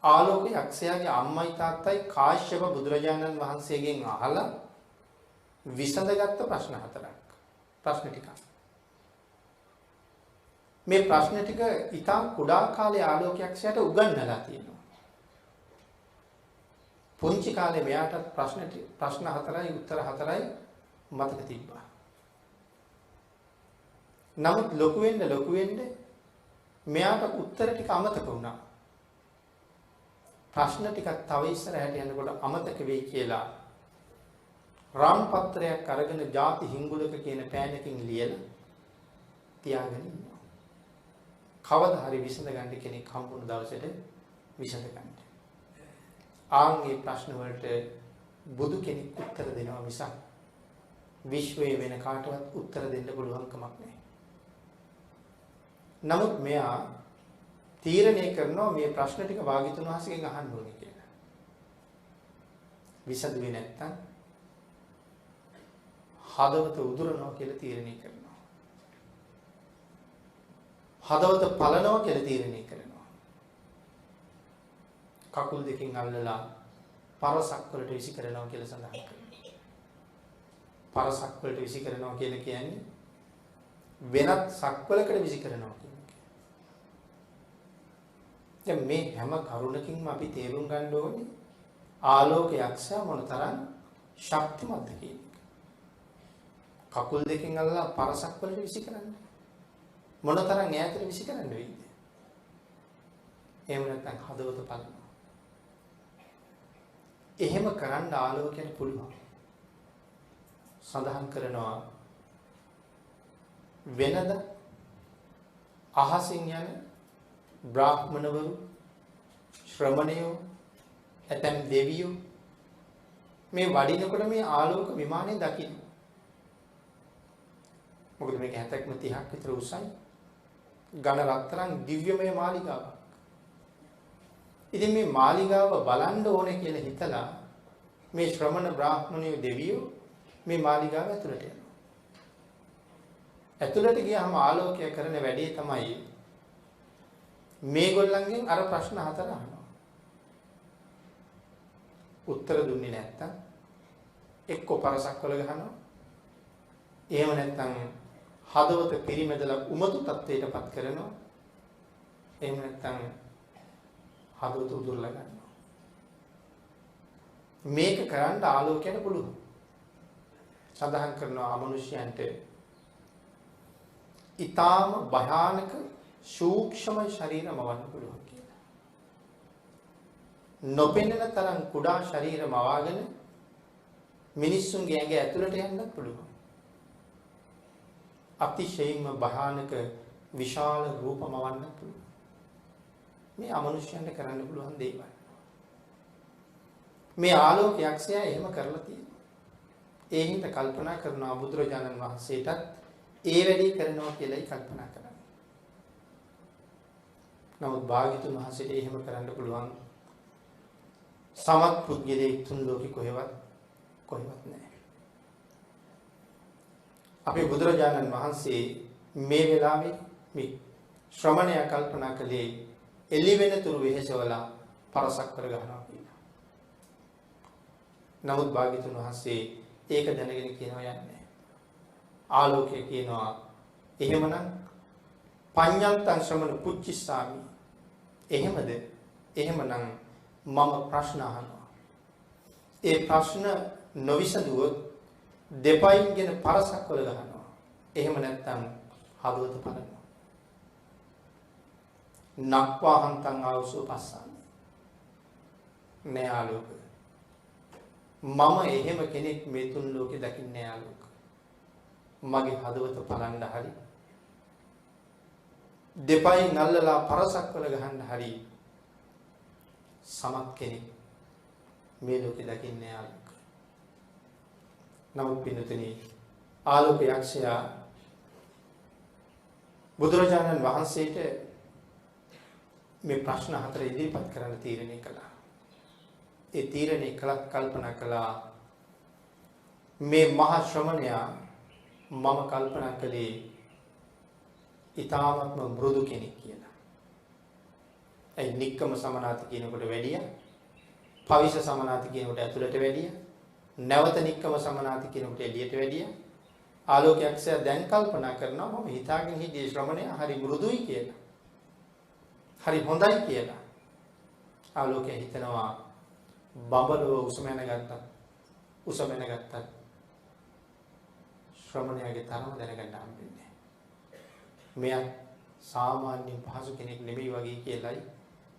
ආලෝක යක්ෂයාගේ අම්මයි තාත්තයි කාශ්‍යප බුදුරජාණන් වහන්සේගෙන් අහලා විසඳගත්ත ප්‍රශ්න හතරක්. ප්‍රශ්න ටිකක්. මේ ප්‍රශ්න ටික ඉතා කුඩා කාලේ ආලෝක යක්ෂයාට උගන්වලා තියෙනවා. පුංචි කාලේ මෙයාට ප්‍රශ්න හතරයි උත්තර හතරයි මතක තිබ්බා. නමුත් ලොකු වෙන්න මෙයාට උත්තර ටික අමතක වුණා. ප්‍රශ්න ටිකක් තව ඉස්සරහට යනකොට අමතක වෙයි කියලා රාම් පත්‍රයක් අරගෙන ಜಾති හිඟුලක කියන පෑනකින් ලියලා තියාගෙන ඉන්නවා. කවදා හරි විසඳ ගන්න කෙනෙක් හම්බුන දවසට විසඳ ගන්න. ආන්ගේ ප්‍රශ්න වලට බුදු කෙනෙක් උත්තර දෙනවා මිසක් විශ්වයේ වෙන කාටවත් උත්තර දෙන්න පුළුවන් කමක් නැහැ. නමුත් මෙයා තීරණය කරනවා මේ ප්‍රශ්න ටික භාග්‍යතුන් වහන්සේගෙන් අහන්න ඕනේ කියලා. විසඳුවේ නැත්තම් හදවත උදුරනවා කියලා තීරණය කරනවා. හදවත පලනවා කියලා තීරණය කරනවා. කකුල් දෙකෙන් අල්ලලා පරසක් වලට විසි කරනවා කියලා සඳහන් කරනවා. පරසක් වලට විසි කරනවා කියලා කියන්නේ වෙනත් සක්වලකට විසි කරනවා කියන එක. දැන් මේ හැම කරුණකින්ම අපි තේරුම් ගන්න ඕනේ ආලෝක යක්ෂයා මොනතරම් ශක්තිමත්ද කියන එක. කකුල් දෙකෙන් අල්ලලා පරසක් වලට විසි කරන්නේ මොනතරම් ඈතට විසි කරන්න වෙයිද? එහෙම නැත්නම් හදවත පලනවා. එහෙම කරන්න ආලෝකයට පුළුවන්. සඳහන් කරනවා වෙනද අහසින් යන බ්‍රාහ්මණවරු ශ්‍රමණයෝ ඇතැම් දෙවියෝ මේ වඩිනකොට මේ ආලෝක විමානය දකින්න. මොකද මේක 70ක්ම 30ක් විතර උසයි. ඝන රත්තරන් දිව්‍යමය මාලිගාවක්. ඉතින් මේ මාලිගාව බලන්න ඕනේ කියලා හිතලා මේ ශ්‍රමණ බ්‍රාහ්මණයෝ දෙවියෝ මේ මාලිගාව ඇතුළට යනවා. ඇතුළට ගියාම ආලෝකය කරන වැඩේ තමයි මේගොල්ලන්ගෙන් අර ප්‍රශ්න 4 අහනවා. උත්තර දුන්නේ නැත්තම් එක්ක පරසක් වල ගහනවා. එහෙම නැත්තම් හදවත පිරිමැදලා උමතු තත්ත්වයටපත් කරනවා. එහෙම නැත්තම් හදවත උදුරලා ගන්නවා. මේක කරන්න ආලෝකයට පුළුවන්. සඳහන් කරනවා අමනුෂ්‍යයන්ට ඊටාම භයානක සූක්ෂම ශරීරම වන්න පුළුවන් කියලා. නොපෙනෙන තරම් කුඩා ශරීරම වවාගෙන මිනිස්සුන්ගේ ඇඟ ඇතුළට යන්නත් පුළුවන්. අතිශයින්ම භයානක විශාල රූපම වන්න පුළුවන්. මේ අමනුෂ්‍යයන්ට කරන්න පුළුවන් දේවල්. මේ ආලෝක යක්ෂයා එහෙම කරලා තියෙනවා. ඒ හින්දා කල්පනා කරනවා බුදුරජාණන් වහන්සේටත් ඒ වැඩේ කරනවා කියලායි කල්පනා කරන්නේ. නමුත් භාග්‍යතුන් වහන්සේට එහෙම කරන්න පුළුවන් සමත් පුද්ගලයෙක් තුන් ලෝකේ කොහෙවත් නැහැ. අපේ බුදුරජාණන් වහන්සේ මේ වෙලාවේ මේ ශ්‍රමණය කල්පනා කළේ එළි වෙන තුරු වෙහෙසවල පරසක් කර ගන්නවා කියලා. නමුත් භාග්‍යතුන් වහන්සේ ඒක දැනගෙන කියනවා යන්නේ. ආලෝකය කියනවා එහෙමනම් පඤ්ඤන්තං ශ්‍රමණ පුච්චිස්සාමි. එහෙමද? එහෙමනම් මම ප්‍රශ්න අහනවා. ඒ ප්‍රශ්න නොවිසඳුවොත් දෙපයින්ගෙන පරසක් වල ගහනවා. එහෙම නැත්නම් හදවත පලනවා. නක්වාහන්තං ආවසෝ පස්සාමි. නෑ ආලෝක. මම එහෙම කෙනෙක් මේ තුන් ලෝකේ දකින්නේ ආලෝක. මගේ හදවත පලන්න හරි දෙපයින් අල්ලලා පරසක් වල ගහන්න හරි සමත් කෙනෙක් මේ ලෝකේ දකින්නේ ආලෝක. නමුත් පින්නතනේ ආලෝක යක්ෂයා බුදුරජාණන් වහන්සේට මේ ප්‍රශ්න 4 ඉදිරිපත් කරන්න තීරණය කළා. ඒ තීරණය කළත් කල්පනා කළා මේ මහා ශ්‍රමණයා මම කල්පනා කළේ ඊ타ත්ම මෘදු කෙනෙක් කියලා. ඒ නික්කම සමනාති කියනකොට වැඩිය, පවිස සමනාති කියනකොට ඇතුළට වැඩිය, නැවත නික්කම සමනාති කියනකොට එළියට වැඩිය. ආලෝකයක්ෂය දැන් කල්පනා කරනවා මම හිතාගෙන හිටියේ ශ්‍රමණයා හරි මෘදුයි කියලා. හරි හොඳයි කියලා. ආලෝකය හිතනවා බබලව උසමැන ගත්තා. ශ්‍රමණයාගේ තරම දැනගන්න හම්බෙන්නේ. මෙයා සාමාන්‍ය පහසු කෙනෙක් නෙමෙයි වගේ කියලායි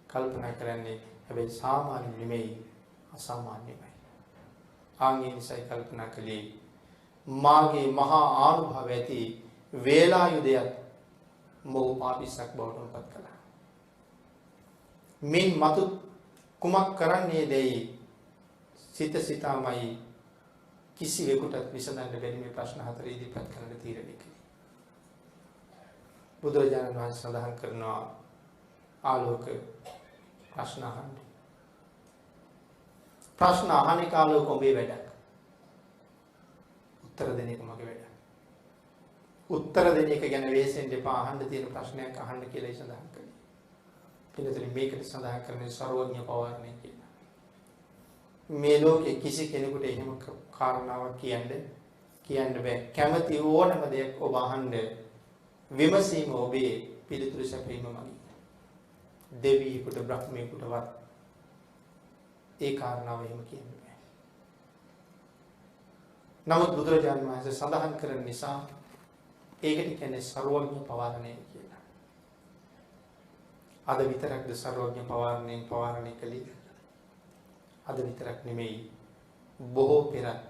කල්පනා කරන්නේ. හැබැයි සාමාන්‍ය නෙමෙයි, අසාමාන්‍යයි. ආන්ගේ නිසයි කල්පනා කළේ මාගේ මහා ආනුභාව ඇති වේලායුධයත් මොහු පාපිස්සක් බවට පත් කළා. මින් මතු කුමක් කරන්නේ දැයි සිතාමයි කිසිවෙකුටත් විසඳන්න බැරි මේ ප්‍රශ්න 4 ඉදිරිපත් කරන්න තීරණය කළේ. බුදුරජාණන් වහන්සේ සඳහන් කරනවා ආලෝක ප්‍රශ්න අහන්න. ප්‍රශ්න අහන එක ආලෝක ඔබේ වැඩක්. උත්තර දෙන එක මගේ වැඩක්. උත්තර දෙන එක ගැන වෙහෙසෙන්න එපා. අහන්න තියෙන ප්‍රශ්නයක් අහන්න කියලා සඳහන් කළේ. ඊළඟට මේකට සඳහන් කරන්නේ සර්වඥ පවාරණය කියලා. මේ ලෝකේ කිසි කෙනෙකුට එහෙම කාරණාවක් කියන්න බෑ. කැමති ඕනම දෙයක් ඔබ අහන්න විමසීම ඔබේ පිළිතුරු සැපීම මගින්. දෙවියෙකුට බ්‍රහ්මයෙකුටවත් ඒ කාරණාව එහෙම කියන්න බෑ. නමුත් බුදුරජාණන් වහන්සේ සඳහන් කරන නිසා ඒකට කියන්නේ සර්වඥ පවාරණය කියලා. අද විතරක්ද සර්වඥ පවාරණයෙන් පවාරණය කළේ? අද විතරක් නෙමෙයි, බොහෝ පෙරත්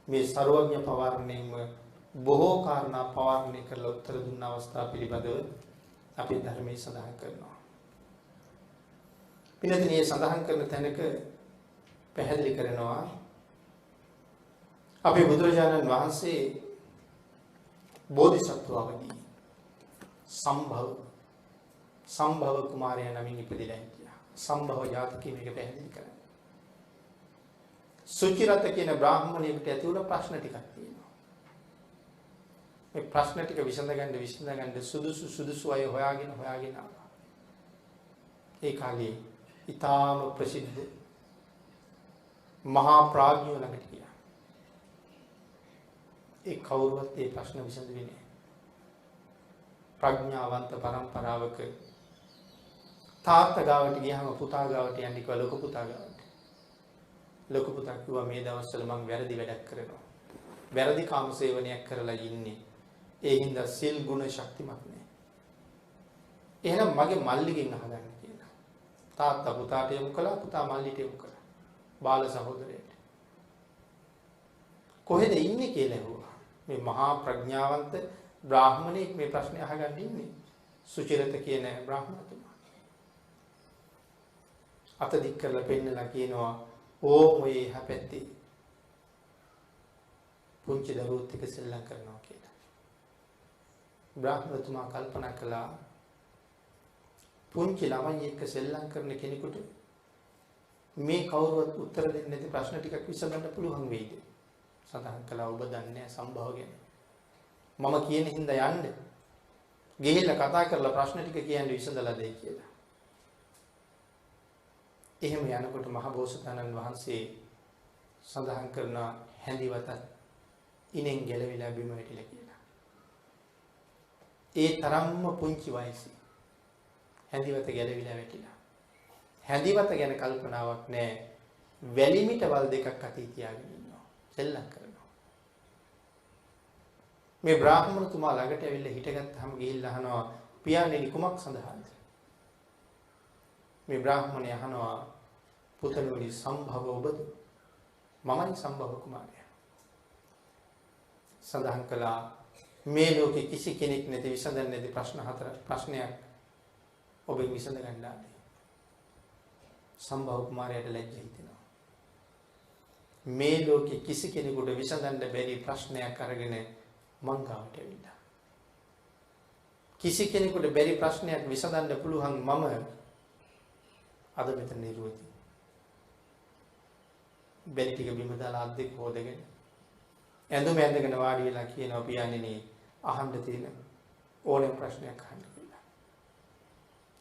මේ සර්වඥ පවාරණයෙන්ම බොහෝ කාරණා පවාරණය කරලා උත්තර දුන්න අවස්ථා පිළිබඳව අපේ ධර්මයේ සඳහන් කරනවා. පිළිතුරේ සඳහන් කරන තැනක පැහැදිලි කරනවා අපේ බුදුරජාණන් වහන්සේ බෝධිසත්ව අවදී සම්භව කුමාරයා නමින් ඉපදිලා හිටියා. සම්භව ජාතකයේ මේක පැහැදිලි කරනවා. සුචිරත කියන බ්‍රාහ්මණයෙකුට ඇති වුණ ප්‍රශ්න ටිකක් තියෙනවා. මේ ප්‍රශ්න ටික විසඳගන්න සුදුසු අය හොයාගෙන ආවා. ඒ කාලේ ඊටාම ප්‍රසිද්ධ මහා ප්‍රඥයෝ ළඟට ගියා. ඒ කවුරුවත් ඒ ප්‍රශ්න විසඳුවේ නැහැ. ප්‍රඥාවන්ත පරම්පරාවක තාත්තා ගාවට ගියාම පුතා ගාවට යන්නේ කිව්වා ලොකු පුතා ගාවට. ලොකු පුතා කිව්වා මේ දවස්වල මම වැරදි වැඩක් කරනවා. වැරදි කාම සේවනයක් කරලා ඉන්නේ. ඒ හින්දා සිල් ගුණ ශක්තිමත් නැහැ. එහෙනම් මගේ මල්ලිගෙන් අහගන්න කියලා. තාත්තා පුතාට යොමු කළා, පුතා මල්ලිට යොමු කළා. බාල සහෝදරයට. කොහෙද ඉන්නේ කියලා ඇහුවා. මේ මහා ප්‍රඥාවන්ත බ්‍රාහ්මණෙක් මේ ප්‍රශ්නේ අහගන්න ඉන්නේ. සුචිරත කියන බ්‍රාහ්මණතුමා. අත දික් කරලා පෙන්නලා කියනවා ඕ මොයේ හැපැත්තේ පුංචි දරුවොත් එක්ක සෙල්ලම් කරනවා කියලා. බ්‍රාහ්මණතුමා කල්පනා කළා පුංචි ළමයි එක්ක සෙල්ලම් කරන කෙනෙකුට මේ කවුරුවත් උත්තර දෙන්නේ නැති ප්‍රශ්න ටිකක් විසඳන්න පුළුවන් වෙයිද? සඳහන් කළා ඔබ දන්නේ සම්භව ගැන. මම කියන හින්දා යන්න. ගිහිල්ලා කතා කරලා ප්‍රශ්න ටික කියන්නේ විසඳලා දෙයි කියලා. එහෙම යනකොට මහබෝසතාණන් වහන්සේ සඳහන් කරන හැඳිවතත් ඉනෙන් ගැලවිලා බිම වැටිලා කියලා. ඒ තරම්ම පුංචි වයසේ හැඳිවත ගැලවිලා වැටිලා. හැඳිවත ගැන කල්පනාවක් නැහැ. වැලිමිටවල් දෙකක් අතේ තියාගෙන ඉන්නවා. සෙල්ලම් කරනවා. මේ බ්‍රාහ්මණතුමා ළඟට ඇවිල්ලා හිටගත්තාම ගිහිල්ලා අහනවා පියාණෙනි කුමක් සඳහාද? මේ බ්‍රාහ්මණය අහනවා පුතණුනි සම්භව ඔබද? මමයි සම්භව කුමාරයා. සඳහන් කළා මේ ලෝකේ කිසි කෙනෙක් නැති විසඳන්නේ නැති ප්‍රශ්නයක් ඔබෙන් විසඳ ගන්න ආදී. සම්භව කුමාරයාට ලැජ්ජ හිතෙනවා. මේ ලෝකේ කිසි කෙනෙකුට විසඳන්න බැරි ප්‍රශ්නයක් අරගෙන මං ගාවට ඇවිල්ලා. කිසි කෙනෙකුට බැරි ප්‍රශ්නයක් විසඳන්න පුළුවන් මම අද මෙතන නිරුවති. බැරි ටික බිම දාලා අද්දෙක් හොදගෙන ඇඳුම ඇඳගෙන වාඩි වෙලා කියනවා පියාණෙනි අහන්න තියෙන ඕනෑම ප්‍රශ්නයක් අහන්න කියලා.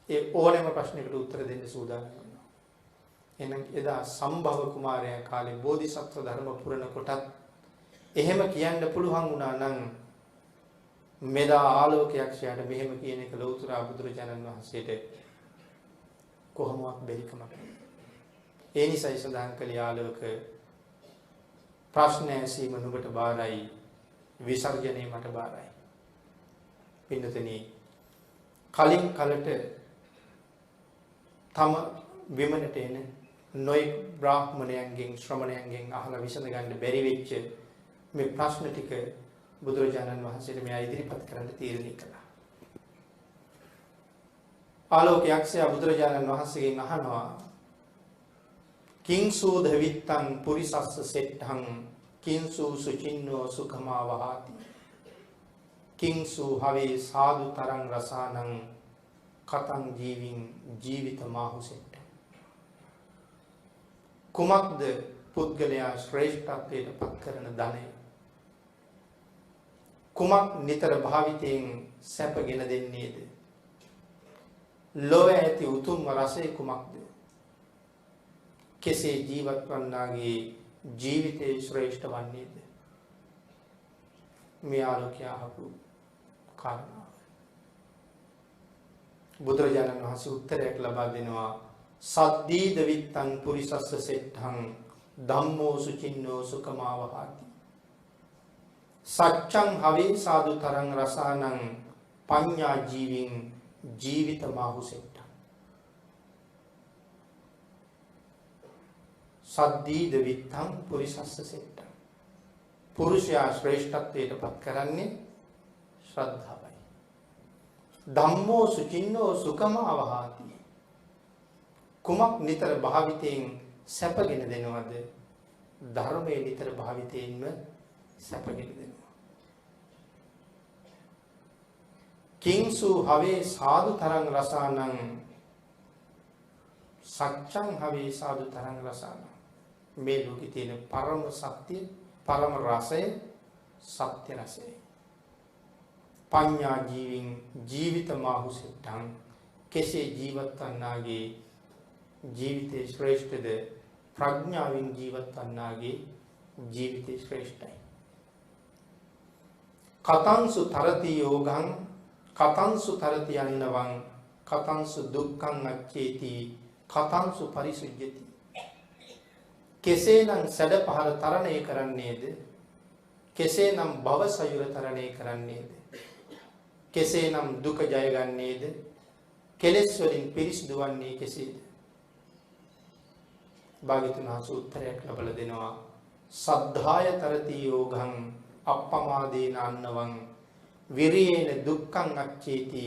ඒ ඕනෑම ප්‍රශ්නයකට උත්තර දෙන්න සූදානම් වෙනවා. එහෙනම් එදා සම්භව කුමාරයා කාලේ බෝධිසත්ව ධර්ම පුරන කොටත් එහෙම කියන්න පුළුවන් වුණා නම් මෙදා ආලෝකයක්ෂයාට මෙහෙම කියන එක ලෞතර බුදුරජාණන් වහන්සේට කොහොමවත් බැරි කමක් නැහැ. ඒ නිසායි සඳහන් කළේ ආලෝක ප්‍රශ්න ඇසීම නුඹට බාරයි විසර්ජනය මට බාරයි. පින්නතනි කලින් කලට තම විමනට එන නොයෙක් බ්‍රාහ්මණයන්ගෙන් ශ්‍රමණයන්ගෙන් අහලා විසඳ ගන්න බැරි වෙච්ච මේ ප්‍රශ්න ටික බුදුරජාණන් වහන්සේට මෙයා ඉදිරිපත් කරන්න තීරණය කළා. ආලෝක යක්ෂයා බුදුරජාණන් වහන්සේගෙන් අහනවා කිංසු දවිත්තං පුරිසස්ස සෙට්ඨං කිංසු සුචින්නෝ සුඛමා වහති කිංසු හවේ සාදු තරං රසානං කතං ජීවින් ජීවිත මාහුසෙට්ඨ. කුමක්ද පුද්ගලයා ශ්‍රේෂ්ඨත්වයට පත් කරන ධනය? කුමක් නිතර භාවිතයෙන් සැපගෙන දෙන්නේද? ලොව ඇති උතුම්ම රසය කුමක්ද? කෙසේ ජීවත් වන්නාගේ ජීවිතේ ශ්‍රේෂ්ඨ වන්නේද? මේ ආලෝකය අහපු කාරණාව. බුදුරජාණන් වහන්සේ උත්තරයක් ලබා දෙනවා සද්දීද විත්තං පුරිසස්ස සෙට්ඨං ධම්මෝ සුචින්නෝ සුඛමා වහති සච්ඡං හවේ සාදු තරං රසානං පඤ්ඤා ජීවින් ජීවිත මාහුසෙට්ඨ. සද්දීද විත්තං පුරිසස්ස සෙට්ඨං. පුරුෂයා ශ්‍රේෂ්ඨත්වයට පත් කරන්නේ ශ්‍රද්ධාවයි. ධම්මෝ සුචින්නෝ සුඛමා වහති. කුමක් නිතර භාවිතයෙන් සැපගෙන දෙනවද? ධර්මයේ නිතර භාවිතයෙන්ම සැපගෙන දෙනවා. කිංසු හවේ සාදු තරං රසානං සච්ඡං හවේ සාදු තරං රසානං. මේ ලෝකේ තියෙන පරම සත්‍ය පරම රසය සත්‍ය රසය. පඤ්ඤා ජීවින් ජීවිත මාහුසෙට්ඨං. කෙසේ ජීවත් වන්නාගේ ජීවිතේ ශ්‍රේෂ්ඨද ප්‍රඥාවෙන් ජීවත් වන්නාගේ ජීවිතේ ශ්‍රේෂ්ඨයි. කතංසු තරති යෝගං කතංසු තරති අන්නවං කතංසු දුක්ඛං අච්චේති කතංසු පරිසුජ්ජති. කෙසේනම් සැඩ පහර තරණය කරන්නේද? කෙසේනම් භව සයුර තරණය කරන්නේද? කෙසේනම් දුක ජයගන්නේද? කෙලෙස් වලින් පිරිසිදු වන්නේ කෙසේද? භාග්‍යවතුන් වහන්සේ උත්තරයක් ලබලා දෙනවා. සද්ධාය තරති යෝගං අප්පමාදේන අන්නවං විරියේන දුක්ඛං අච්චේති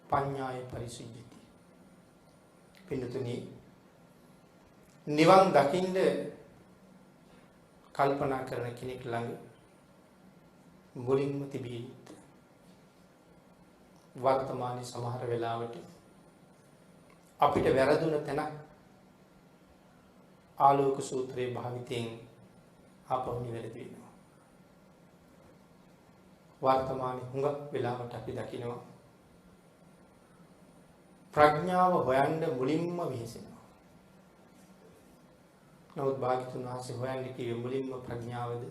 පඤ්ඤාය පරිසුජ්ජති. පින්නතුනි, නිවන් දකින්න කල්පනා කරන කෙනෙක් ළඟ මුලින්ම තිබිය යුතු වර්තමානයේ සමහර වෙලාවට අපිට වැරදුන තැන ආලෝක සූත්‍රයේ භාවිතයෙන් ආපහු නිවැරදි වෙනවා. වර්තමානයේ හුඟක් වෙලාවට අපි දකිනවා ප්‍රඥාව හොයන්න මුලින්ම වෙහෙසෙනවා. නමුත් භාග්‍යවතුන් වහන්සේ හොයන්නේ කිව්වේ මුලින්ම ප්‍රඥාවද?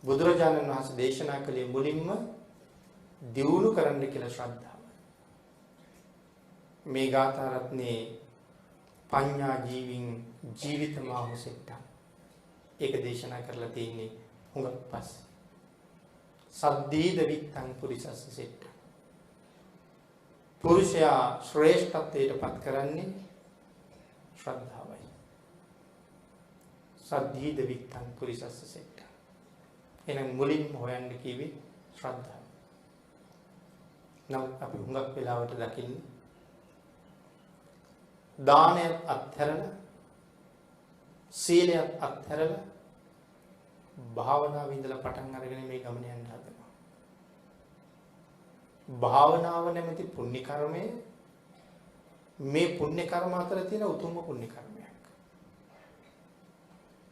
බුදුරජාණන් වහන්සේ දේශනා කළේ මුලින්ම දියුණු කරන්න කියලා ශ්‍රද්ධාව. මේ ගාථා රත්නේ පඤ්ඤා ජීවින් ජීවිතමාහුසෙට්ට ඒක දේශනා කරලා තියෙන්නේ හුඟක් පස්සේ. සද්දීද විත්තං පුරිසස්ස සෙට්ට. පුරුෂයා ශ්‍රේෂ්ඨත්වයට පත් කරන්නේ ශ්‍රද්ධාවයි. සද්දීද විත්තං පුරිසස්ස සෙට්ට. එහෙනම් මුලින්ම හොයන්න කිව්වේ ශ්‍රද්ධාව. නමුත් අපි හුඟක් වෙලාවට දකින්නේ දානයත් අත්හැරලා සීලයත් අත්හැරලා භාවනාවේ ඉඳලා පටන් අරගෙන මේ ගමන යන්න හදනවා. භාවනාව නැමැති පුණ්‍ය කර්මය මේ පුණ්‍ය කර්ම අතර තියෙන උතුම්ම පුණ්‍ය කර්මයක්.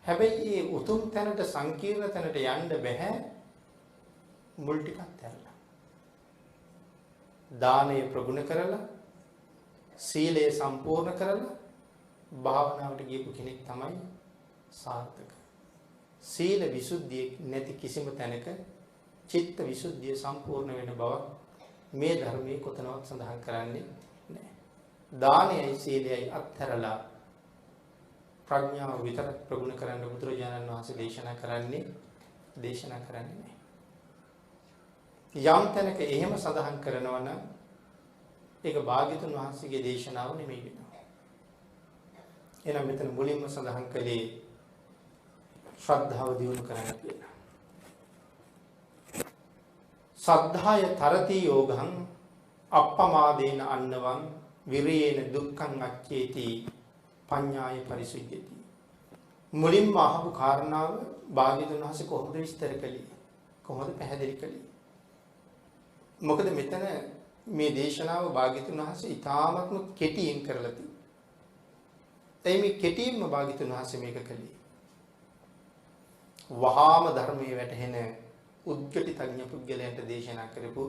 හැබැයි මේ උතුම් තැනට සංකීර්ණ තැනට යන්න බෑ මුල් ටිකක් ඇරලා. දානය ප්‍රගුණ කරලා සීලය සම්පූර්ණ කරලා භාවනාවට ගියපු කෙනෙක් තමයි සාර්ථක. සීල විසුද්ධිය නැති කිසිම තැනක චිත්ත විසුද්ධිය සම්පූර්ණ වෙන බව මේ ධර්මයේ කොතනවත් සඳහන් කරන්නේ නැහැ. දානයයි සීලයයි අත්හැරලා ප්‍රඥාව විතර ප්‍රගුණ කරන්න බුදුරජාණන් වහන්සේ දේශනා කරන්නේ නැහැ. යම් තැනක එහෙම සඳහන් කරනවා නම් ඒක භාග්‍යතුන් වහන්සේගේ දේශනාව නෙමෙයි වෙනවා. එහෙනම් මෙතන මුලින්ම සඳහන් කළේ ශ්‍රද්ධාව දියුණු කරන්න කියලා. සද්ධාය තරති යෝගං අප්පමාදේන අන්නවං විරේන දුක්ඛං අච්චේති පඤ්ඤාය පරිසුජ්ජති. මුලින්ම අහපු කාරණාව භාග්‍යවතුන් වහන්සේ කොහොමද විස්තර කළේ? කොහොමද පැහැදිලි කළේ? මොකද මෙතන මේ දේශනාව භාග්‍යවතුන් වහන්සේ ඉතාමත්ම කෙටියෙන් කරලා තියෙනවා. එයි මේ කෙටියෙන්ම භාග්‍යවතුන් වහන්සේ මේක කළේ. වහාම ධර්මයේ වැටහෙන උද්ගටි තඥ පුද්ගලයන්ට දේශනා කරපු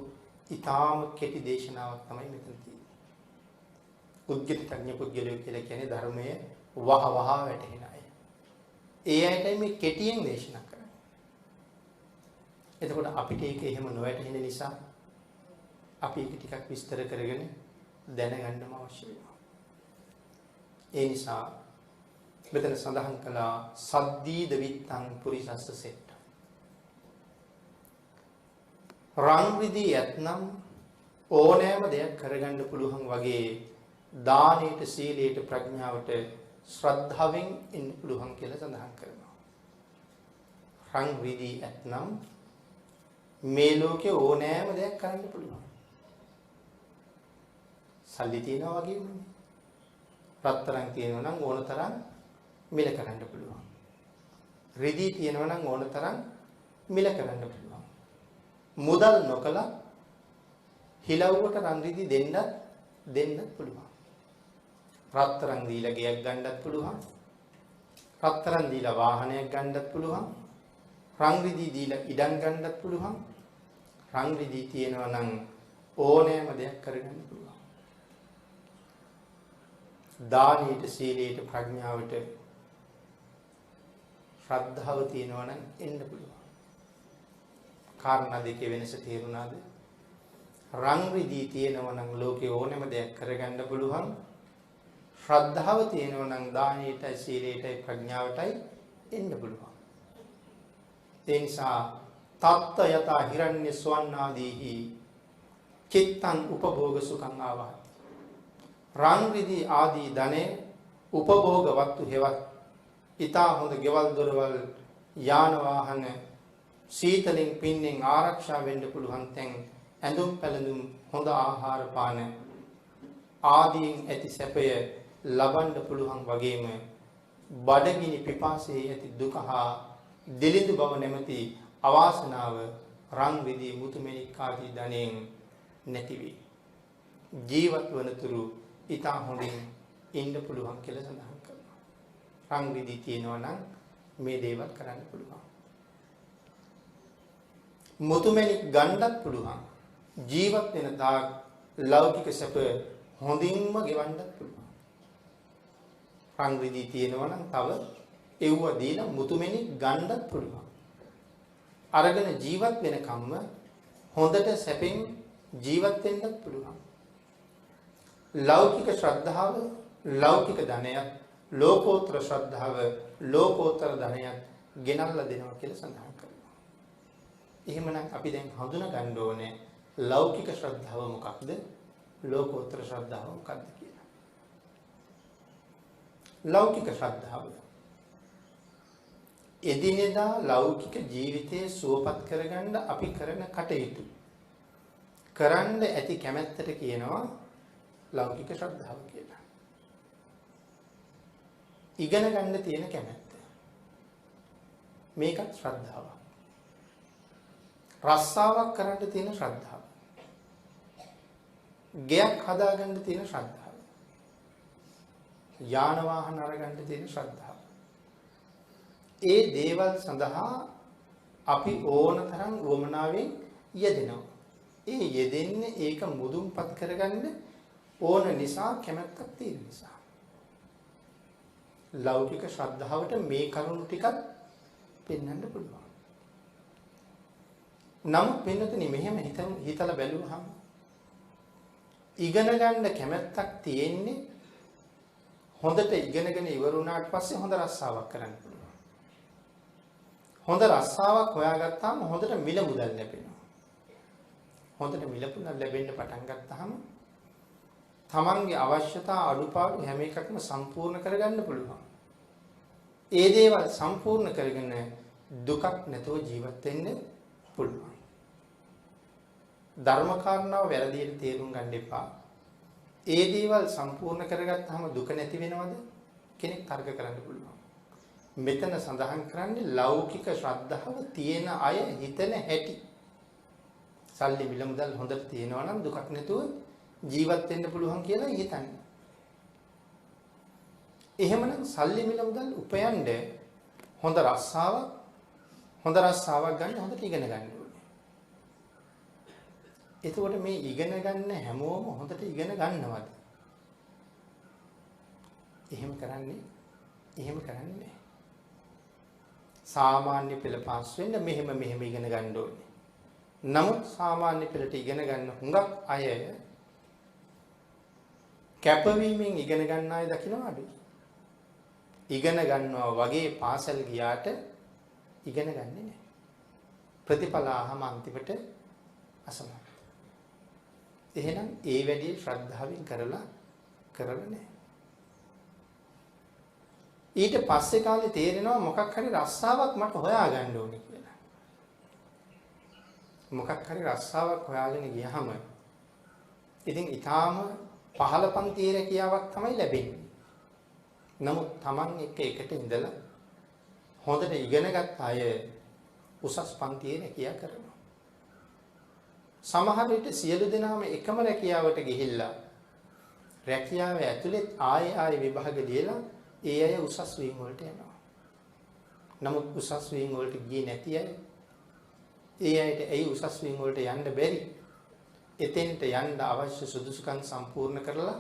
ඉතාම කෙටි දේශනාවක් තමයි මෙතන තියෙන්නේ. උද්ගටි තඥ පුද්ගලයෝ කියලා කියන්නේ ධර්මයේ වහ වැටහෙන අය. ඒ අයටයි මේ කෙටියෙන් දේශනා කරන්නේ. එතකොට අපිට ඒක එහෙම නොවැටහෙන නිසා අපි ඒක ටිකක් විස්තර කරගෙන දැනගන්නම අවශ්‍ය වෙනවා. ඒ නිසා මෙතන සඳහන් කළා සද්දීද විත්තං පුරිසස්ස සෙට්ට. රං රිදී යත්නම් ඕනෑම දෙයක් කරගන්න පුළුවන් වගේ දානයට සීලයට ප්‍රඥාවට ශ්‍රද්ධාවෙන් ඉන්න පුළුවන් කියලා සඳහන් කරනවා. රං රිදී යත්නම් මේ ලෝකේ ඕනෑම දෙයක් කරන්න පුළුවන්. සල්ලි තියනවා වගේම රත්තරන් තියෙනවා නම් ඕන තරම් මිල කරන්න පුළුවන්. රිදී තියෙනවා නම් ඕන තරම් මිල කරන්න පුළුවන්. මුදල් නොකලා හිලව්වට රන් රිදී දෙන්නත් පුළුවන්. රත්තරන් දීලා ගෙයක් ගන්නත් පුළුවන්. රත්තරන් දීලා වාහනයක් ගන්නත් පුළුවන්. රන් රිදී දීලා ඉඩම් ගන්නත් පුළුවන්. රන් රිදී තියෙනවා නම් ඕනෑම දෙයක් කරගන්න පුළුවන්. දානීට සීලයට ප්‍රඥාවට ශ්‍රද්ධාව තියෙනවා නම් එන්න පුළුවන්. කාරණා දෙකේ වෙනස තේරුණාද? රන් රිදී තියෙනවා නම් ලෝකේ ඕනෑම දෙයක් කරගන්න පුළුවන්. ශ්‍රද්ධාව තියෙනවා නම් දානීයටයි සීලයටයි ප්‍රඥාවටයි එන්න පුළුවන්. ඒ නිසා තත්ත යත හිරණ්‍ය ස්වන්නාදීහි චිත්තං උපභෝග සුඛං ආවහති. රන් රිදී ආදී ධනෙ උපභෝග වස්තු හේවත් ඊතා හොඳ ගෙවල් දොරවල් යාන වාහන සීතලෙන් පින්නෙන් ආරක්ෂා වෙන්න පුළුවන් තැන් ඇඳුම් පැළඳුම් හොඳ ආහාර පාන ආදීන් ඇති සැපය ලබන්න පුළුවන් වගේම බඩගිනි පිපාසයේ ඇති දුක හා දිලිඳු බව නැමැති අවාසනාව රන් රිදී මුතුමැණික් ආදී ධනෙන් නැති වේ. ජීවත් වනතුරු ඊතා හොඳින් ඉන්න පුළුවන් කියලා සඳහන් කරනවා. රන් රිදී තියෙනවා නම් මේ දේවල් කරන්න පුළුවන්. මුතුමැණික් ගන්නත් පුළුවන්. ජීවත් වෙන තාක් ලෞකික සැප හොඳින්ම ගෙවන්නත් පුළුවන්. රන් රිදී තියෙනවා නම් තව එව්ව දීලා මුතුමැණික් ගන්නත් පුළුවන්. අරගෙන ජීවත් වෙනකම්ම හොඳට සැපෙන් ජීවත් වෙන්නත් පුළුවන්. ලෞකික ශ්‍රද්ධාව ලෞකික ධනයත් ලෝකෝත්තර ශ්‍රද්ධාව ලෝකෝත්තර ධනයත් ගෙනල්ලා දෙනවා කියලා සඳහන් කරනවා. එහෙමනම් අපි දැන් හඳුනා ගන්න ඕනේ ලෞකික ශ්‍රද්ධාව මොකක්ද ලෝකෝත්තර ශ්‍රද්ධාව මොකක්ද කියලා. ලෞකික ශ්‍රද්ධාව එදිනෙදා ලෞකික ජීවිතයේ සුවපත් කරගන්න අපි කරන කටයුතු කරන්න ඇති කැමැත්තට කියනවා ලෞකික ශ්‍රද්ධාව කියලා. ඉගෙන ගන්න තියෙන කැමැත්ත මේකත් ශ්‍රද්ධාවක්. රස්සාවක් කරන්න තියෙන ශ්‍රද්ධාව. ගෙයක් හදාගන්න තියෙන ශ්‍රද්ධාව. යාන වාහන අරගන්න තියෙන ශ්‍රද්ධාව. ඒ දේවල් සඳහා අපි ඕන තරම් වමනාවෙන් යෙදෙනවා. ඒ යෙදෙන්නේ ඒක මුදුන්පත් කරගන්න ඕන නිසා කැමැත්තක් තියෙන නිසා. ලෞකික ශ්‍රද්ධාවට මේ කරුණු ටිකක් පෙන්වන්න පුළුවන්. නමුත් වෙනතනි මෙහෙම හිතලා බැලුවහම ඉගෙන ගන්න කැමැත්තක් තියෙන්නේ හොඳට ඉගෙනගෙන ඉවර වුණාට පස්සේ හොඳ රස්සාවක් කරන්න පුළුවන්. හොඳ රස්සාවක් හොයාගත්තාම හොඳට මිල මුදල් ලැබෙනවා. හොඳට මිල මුදල් ලැබෙන්න පටන් ගත්තාම තමන්ගේ අවශ්‍යතා අඩුපාඩු හැම එකක්ම සම්පූර්ණ කරගන්න පුළුවන්. ඒ දේවල් සම්පූර්ණ කරගෙන දුකක් නැතුව ජීවත් වෙන්න පුළුවන්. ධර්ම කාරණාව වැරදියට තේරුම් ගන්න එපා. ඒ දේවල් සම්පූර්ණ කරගත්තාම දුක නැති වෙනවද? කෙනෙක් තර්ක කරන්න පුළුවන්. මෙතන සඳහන් කරන්නේ ලෞකික ශ්‍රද්ධාව තියෙන අය හිතන හැටි. සල්ලි මිල මුදල් හොඳට තියෙනවා නම් දුකක් නැතුව ජීවත් වෙන්න පුළුවන් කියලා හිතන්නේ. එහෙමනම් සල්ලි මිල මුදල් උපයන්න හොඳ රස්සාවක් ගන්න හොඳට ඉගෙන ගන්න ඕනේ. එතකොට මේ ඉගෙන ගන්න හැමෝම හොඳට ඉගෙන ගන්නවද? එහෙම කරන්නේ සාමාන්‍ය පෙළ පාස් වෙන්න මෙහෙම ඉගෙන ගන්න ඕනේ. නමුත් සාමාන්‍ය පෙළට ඉගෙන ගන්න හුඟක් අය කැපවීමෙන් ඉගෙන ගන්න අය දකින්නවද? ඉගෙන ගන්නවා වගේ පාසල් ගියාට ඉගෙන ගන්නේ නැහැ. ප්‍රතිඵල ආවම අන්තිමට අසමත්. එහෙනම් ඒ වැඩි ශ්‍රද්ධාවෙන් කරලා නැහැ. ඊට පස්සේ කාලේ තේරෙනවා මොකක් හරි රස්සාවක් මට හොයාගන්න ඕනේ කියලා. මොකක් හරි රස්සාවක් හොයාගෙන ගියහම ඉතින් ඊටාම පහළ පන්තියේ රැකියාවක් තමයි ලැබෙන්නේ. නමුත් Taman එකට ඉඳලා හොඳට ඉගෙනගත් අය උසස් පන්තියේ රැකියාව කරනවා. සමහර විට සියලු දෙනාම එකම රැකියාවට ගිහිල්ලා රැකියාව ඇතුළේ ආයෙ විභාග දීලා ඒ අය උසස් වීම වලට යනවා. නමුත් උසස් වීම වලට ගියේ නැති අය ඒ අයට ඒ උසස් වීම වලට යන්න බැරි. එතෙන්ට යන්න අවශ්‍ය සුදුසුකම් සම්පූර්ණ කරලා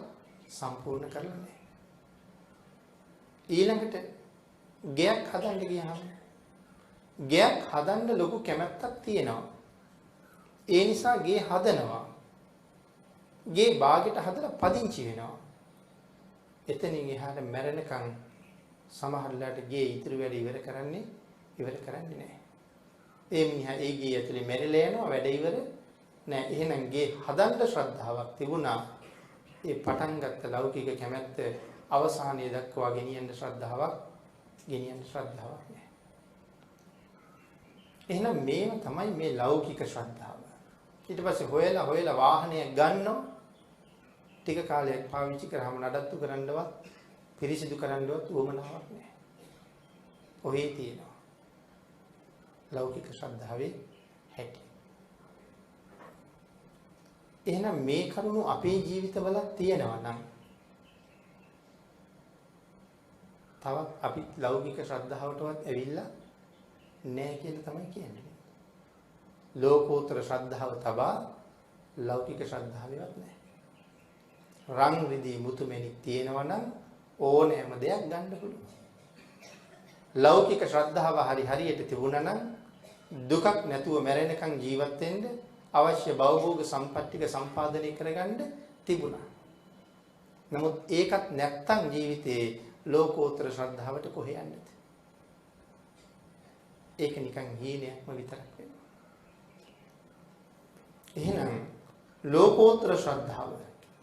නැහැ. ඊළඟට ගයක් හදන්න ගියාම ගයක් හදන්න ලොකු කැමැත්තක් තියෙනවා. ඒ නිසා ගේ හදනවා. ගේ බාගෙට හදලා පදිංචි වෙනවා. එතනින් එහාට මැරෙනකන් සමහරලාට ගේ ඉතුරු වැඩ ඉවර කරන්නේ නැහැ. ඒ මිනිහා ඒ ගේ ඇතුලේ මැරිලා යනවා වැඩ ඉවර නෑ. එහෙනම් ගේ හදන්න ශ්‍රද්ධාවක් තිබුණා. ඒ පටන් ගත්ත ලෞකික කැමැත්ත අවසානයේ දක්වා ගෙනියන්න ශ්‍රද්ධාවක් නෑ. එහෙනම් මේව තමයි මේ ලෞකික ශ්‍රද්ධාව. ඊට පස්සේ හොයලා වාහනයක් ගන්නවා. ටික කාලයක් පාවිච්චි කරාම නඩත්තු කරන්නවත් පිරිසිදු කරන්නවත් උවමනාවක් නැහැ. ඔහේ තියෙනවා ලෞකික ශ්‍රද්ධාවේ හැටි. එහෙනම් මේ කරුණු අපේ ජීවිතවල තියෙනවා නම් තවත් අපි ලෞකික ශ්‍රද්ධාවටවත් ඇවිල්ලා නැහැ කියලා තමයි කියන්නේ. ලෝකෝත්තර ශ්‍රද්ධාව තබා ලෞකික ශ්‍රද්ධාවේවත් නැහැ. රන් රිදී මුතුමැණික් තියෙනවා නම් ඕනෑම දෙයක් ගන්න පුළුවන්. ලෞකික ශ්‍රද්ධාව හරියට තිබුණා නම් දුකක් නැතුව මැරෙනකන් ජීවත් වෙන්න අවශ්‍ය භවභෝග සම්පත්තික සම්පාදනය කරගන්න තිබුණා. නමුත් ඒකත් නැත්තම් ජීවිතේ ලෝකෝත්තර ශ්‍රද්ධාවට කොහෙ යන්නද? ඒක නිකන් හීනයක්ම විතරක් වෙනවා. එහෙනම් ලෝකෝත්තර ශ්‍රද්ධාව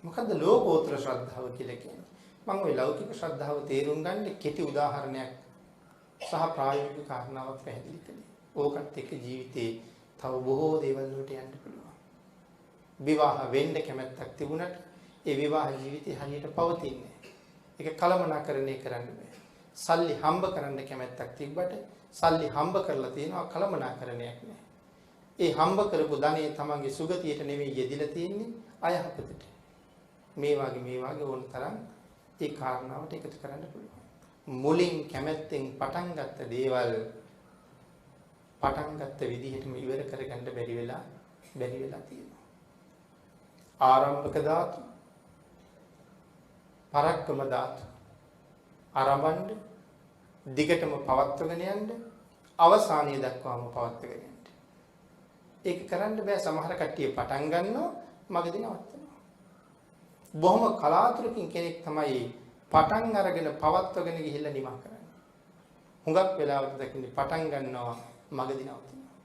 මොකද්ද? ලෝකෝත්තර ශ්‍රද්ධාව කියලා කියන්නේ මම ওই ලෞකික ශ්‍රද්ධාව තේරුම් ගන්න කෙටි උදාහරණයක් සහ ප්‍රායෝගික කාරණාවක් පැහැදිලි කළේ. ඕකත් එක්ක ජීවිතේ තව බොහෝ දේවල් වලට යන්න පුළුවන්. විවාහ වෙන්න කැමැත්තක් තිබුණත් ඒ විවාහ ජීවිතේ හරියට පවතින්නේ නැහැ. ඒක කලමනාකරණය කරන්න බෑ. සල්ලි හම්බ කරන්න කැමැත්තක් තිබ්බට සල්ලි හම්බ කරලා තියෙනවා කලමනාකරණයක් නැහැ. ඒ හම්බ කරපු ධනෙ තමන්ගේ සුගතියට නෙමෙයි යෙදිලා තියෙන්නේ අයහපතට. මේ වගේ ඕන තරම් ඒ කාරණාවට එකතු කරන්න පුළුවන්. මුලින් කැමැත්තෙන් පටන් ගත්ත දේවල් පටන් ගත්ත විදිහටම ඉවර කරගන්න බැරි වෙලා තියෙනවා. ආරම්භක ධාතු, පරක්කම ධාතු ආරම්භණ්ඩ දිගටම පවත්වගෙන යන්න අවසානයේ දක්වාම පවත්වගෙන යන්න. ඒක කරන්න බෑ. සමහර කට්ටිය පටන් ගන්නවා මගදී නවත්තනවා. බොහොම කලාතුරකින් කෙනෙක් තමයි පටන් අරගෙන පවත්වගෙන ගිහිල්ලා නිමා කරන්නේ. හුඟක් වෙලාවට දකින්නේ පටන් ගන්නවා මගදී නවතිනවා.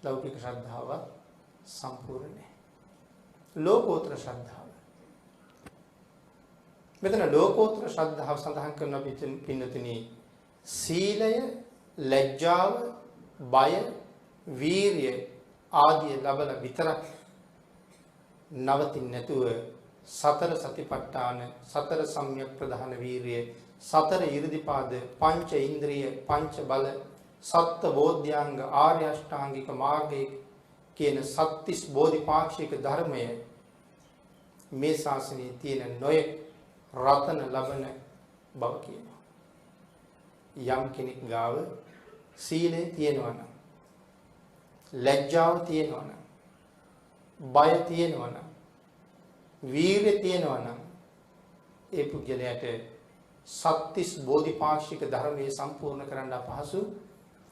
ලෞකික ශ්‍රද්ධාව සම්පූර්ණ නැහැ. ලෝකෝත්තර ශ්‍රද්ධාව. මෙතන ලෝකෝත්තර ශ්‍රද්ධාව සඳහන් කරන පින්නතුනි සීලය, ලැජ්ජාව, බය, වීරිය ආදී ලබලා විතරක් නවතින්නේ නැතුව සතර සතිපට්ඨාන, සතර සම්‍යක් ප්‍රධාන වීරිය, සතර ඉරිදිපාද, පංච ඉන්ද්‍රිය, පංච බල, සත්ත බෝධ්‍යාංග, ආර්ය අෂ්ටාංගික මාර්ගයේ කියන සත්‍තිස් බෝධිපාක්ෂික ධර්මය මේ ශාසනයේ තියෙන නොයෙක් රතන ලබන බව කියනවා. යම් කෙනෙක් ගාව සීලය තියෙනවා නම්, ලැජ්ජාව තියෙනවා නම්, බය තියෙනවා නම්, වීරිය තියෙනවා නම් ඒ පුද්ගලයාට සත්‍තිස් බෝධිපාක්ෂික ධර්මයේ සම්පූර්ණ කරන්න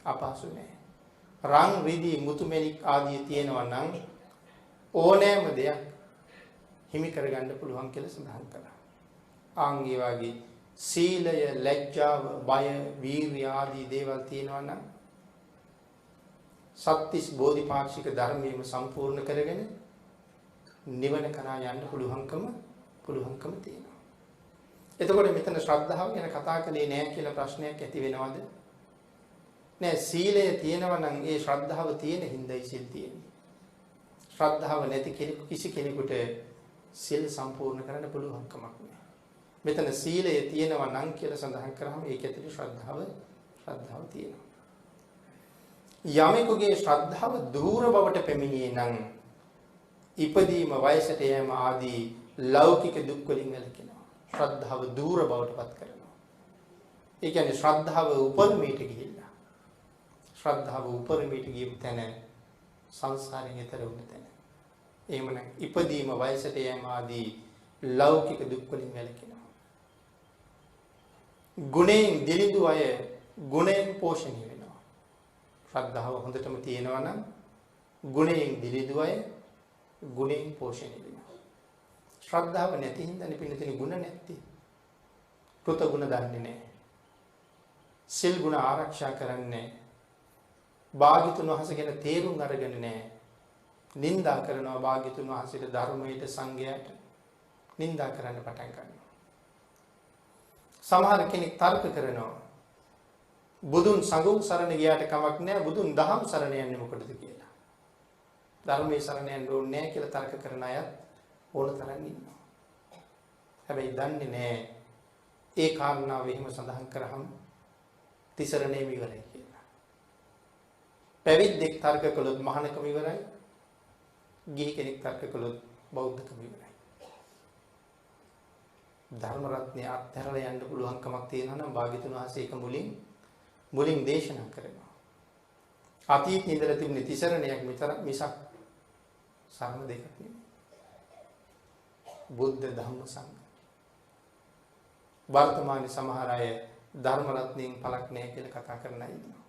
අපහසු නෑ. රන් රිදී මුතුමැණික් ආදී තියෙනවා නම් ඕනෑම දෙයක් හිමි කරගන්න පුළුවන් කියලා සඳහන් කළා. ආන්ගේ වාගේ සීලය, ලැජ්ජාව, බය, වීරිය ආදී දේවල් තියෙනවා නම් සත්‍තිස් බෝධිපාක්ෂික ධර්මයේම සම්පූර්ණ කරගෙන නිවන කරා යන්න පුළුවන්කම තියෙනවා. එතකොට මෙතන ශ්‍රද්ධාව ගැන කතා කළේ නෑ කියලා ප්‍රශ්නයක් ඇති වෙනවද? නෑ. සීලය තියෙනවා නම් ඒ ශ්‍රද්ධාව තියෙන හින්දායි සිල් තියෙන්නේ. ශ්‍රද්ධාව නැති කිසි කෙනෙකුට සිල් සම්පූර්ණ කරන්න පුළුවන් කමක් නෑ. මෙතන සීලය තියෙනවා නම් කියලා සඳහන් කරාම ඒක ඇතුලේ ශ්‍රද්ධාව තියෙනවා. යමෙකුගේ ශ්‍රද්ධාව දුර බවට පැමිණියේ නම් ඉපදීම, වයසට යෑම ආදී ලෞකික දුක් වලින් වැළකෙනවා. ශ්‍රද්ධාව දුර බවට පත් කරනවා. ඒ කියන්නේ ශ්‍රද්ධාව උපරිමයට ගිහිල්ලා. ශ්‍රද්ධාව උපරිමයට ගියපු තැන සංසාරයෙන් එතර වුණ තැන. එහෙමනම් ඉපදීම, වයසට යෑම ආදී ලෞකික දුක් වලින් වැළකෙනවා. ගුණයෙන් දිලිඳු අය ගුණයෙන් පෝෂණය වෙනවා. ශ්‍රද්ධාව හොඳටම තියෙනවා නම් ගුණයෙන් දිලිඳු අය ගුණයෙන් පෝෂණය වෙනවා. ශ්‍රද්ධාව නැති හින්දානේ පිළිතුරු ගුණ නැත්තේ. කෘත ගුණ දන්නේ නැහැ. සිල් ගුණ ආරක්ෂා කරන්නේ නැහැ. භාග්‍යතුන් වහන්සේ ගැන තේරුම් අරගෙන නැහැ. නින්දා කරනවා භාග්‍යතුන් වහන්සේට ධර්මයට සංඝයාට නින්දා කරන්න පටන් ගන්නවා. සමහර කෙනෙක් තර්ක කරනවා බුදුන් සඟුන් සරණ ගියාට කමක් නැහැ බුදුන් දහම් සරණ යන්නේ මොකටද කියලා. ධර්මයේ සරණ යන්න ඕනේ නැහැ කියලා තර්ක කරන අයත් ඕන තරම් ඉන්නවා. හැබැයි දන්නේ නැහැ ඒ කාරණාව එහෙම සඳහන් කරාම තිසරණේම ඉවරයි කියලා. පැවිද්දෙක් තර්ක කළොත් මහානකම ඉවරයි. ගිහි කෙනෙක් තර්ක කළොත් බෞද්ධකම ඉවරයි. ධර්ම රත්නය අත්හැරලා යන්න පුළුවන්කමක් තියෙනවා නම් භාග්‍යතුන් වහන්සේ ඒක මුලින් දේශනා කරනවා. අතීතයේ ඉඳලා තිබුණ තිසරණයක් මිසක් සරණ දෙකක් නෙමෙයි. බුද්ධ ධම්ම සංඝ. වර්තමානයේ සමහර අය ධර්ම රත්නයෙන් පළක් නැහැ කියලා කතා කරන අය ඉන්නවා.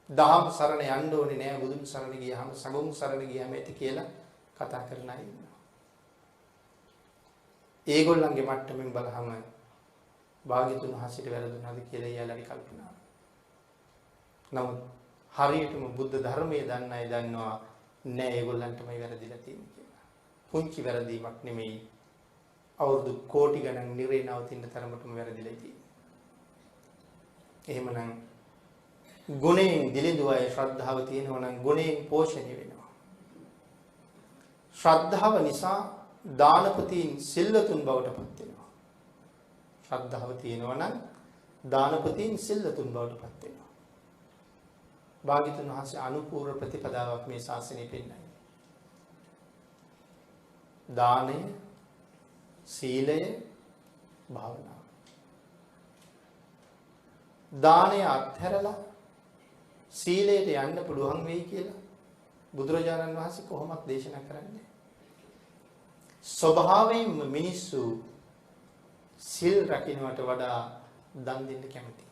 දහම් සරණ යන්න ඕනේ නෑ බුදුන් සරණ ගියාම සඟුන් සරණ ගියාම ඇති කියලා කතා කරන අය ඉන්නවා. ඒගොල්ලන්ගේ මට්ටමින් බලහම භාග්‍යතුන් වහන්සේට වැරදුනාද කියලා එයාලගේ කල්පනා. නමුත් හරියටම බුද්ධ ධර්මයේ දන්න අය දන්නවා නෑ ඒගොල්ලන්ටමයි වැරදිලා තියෙන්නේ කියලා. පුංචි වැරදීමක් නෙමෙයි. අවුරුදු කෝටි ගණන් නිරේ නවතින තරමටම වැරදිලා තියෙන්නේ. එහෙමනම් ගුණයෙන් දිලිඳු අය ශ්‍රද්ධාව තියෙනවා නම් ගුණයෙන් පෝෂණය වෙනවා. ශ්‍රද්ධාව නිසා දානපතීන් සිල්වතුන් බවට පත් වෙනවා. ශ්‍රද්ධාව තියෙනවා නම් දානපතීන් සිල්වතුන් බවට පත් වෙනවා. භාග්‍යතුන් වහන්සේ අනුපූර්ව ප්‍රතිපදාවක් මේ ශාසනයේ පෙන්නයි. දානය, සීලය, භාවනාව. දානය අත්හැරලා සීලයට යන්න පුළුවන් වෙයි කියලා බුදුරජාණන් වහන්සේ කොහොමත් දේශනා කරන්නේ. ස්වභාවයෙන්ම මිනිස්සු සිල් රකින්නට වඩා දන් දෙන්න කැමතියි.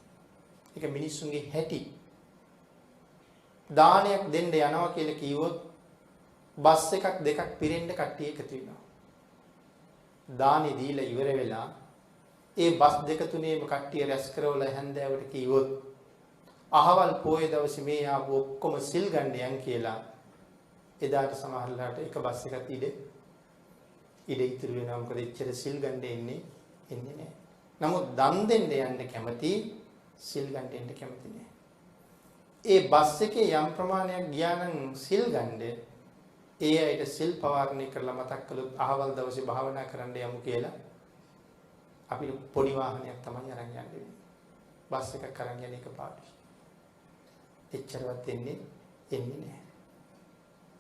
ඒක මිනිස්සුන්ගේ හැටි. දානයක් දෙන්න යනවා කියලා කිව්වොත් බස් එකක් දෙකක් පිරෙන්න කට්ටිය එකතු වෙනවා. දානි දීලා ඉවර වෙලා ඒ බස් දෙක තුනේම කට්ටිය රැස් කරවලා හැන්දෑවට කිව්වොත් අහවල් පොයේ දවසේ මේ ආපු ඔක්කොම සිල් ගන්න යන් කියලා එදාට සමහරලාට එක බස් එකක් ඉඩ ඉතුරු වෙනවා. මොකද එච්චර සිල් ගන්න එන්නේ නැහැ. නමුත් දන් දෙන්න යන්න කැමති, සිල් ගන්න එන්න කැමති නැහැ. ඒ බස් එකේ යම් ප්‍රමාණයක් ගියා නම් සිල් ගන්න ඒ අයට සිල් පවාරණය කරලා මතක් කළොත් අහවල් දවසේ භාවනා කරන්න යමු කියලා අපිට පොඩි වාහනයක් තමයි අරන් යන්නේ. බස් එකක් අරන් යන එක පාඩුයි. එච්චරවත් එන්නේ නැහැ.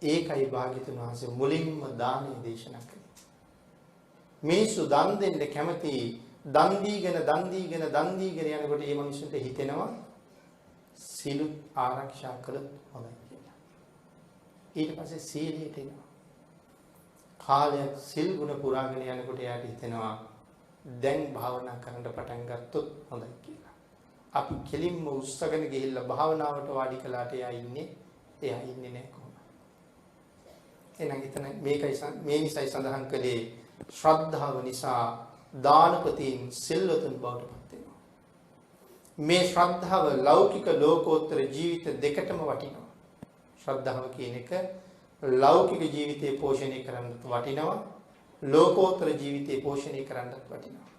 ඒකයි භාග්‍යතුන් වහන්සේ මුලින්ම දානය දේශනා කළේ. මිනිස්සු දන් දෙන්න කැමති, දන් දීගෙන යනකොට මේ මිනිස්සුන්ට හිතෙනවා සිල් ආරක්ෂා කළොත් හොඳයි කියලා. ඊට පස්සේ සීලයට එනවා. කාලයක් සිල් ගුණ පුරාගෙන යනකොට එයාට හිතෙනවා දැන් භාවනා කරන්න පටන් ගත්තොත් හොඳයි කියලා. අපි කෙලින්ම උස්සගෙන ගිහිල්ලා භාවනාවට වාඩි කළාට එයා ඉන්නේ නැහැ කොහොමද? එහෙනම් එතන මේ නිසයි සඳහන් කළේ ශ්‍රද්ධාව නිසා දානපතීන් සිල්වතුන් බවට පත් වෙනවා. මේ ශ්‍රද්ධාව ලෞකික ලෝකෝත්තර ජීවිත දෙකටම වටිනවා. ශ්‍රද්ධාව කියන එක ලෞකික ජීවිතේ පෝෂණය කරන්නත් වටිනවා, ලෝකෝත්තර ජීවිතේ පෝෂණය කරන්නත් වටිනවා.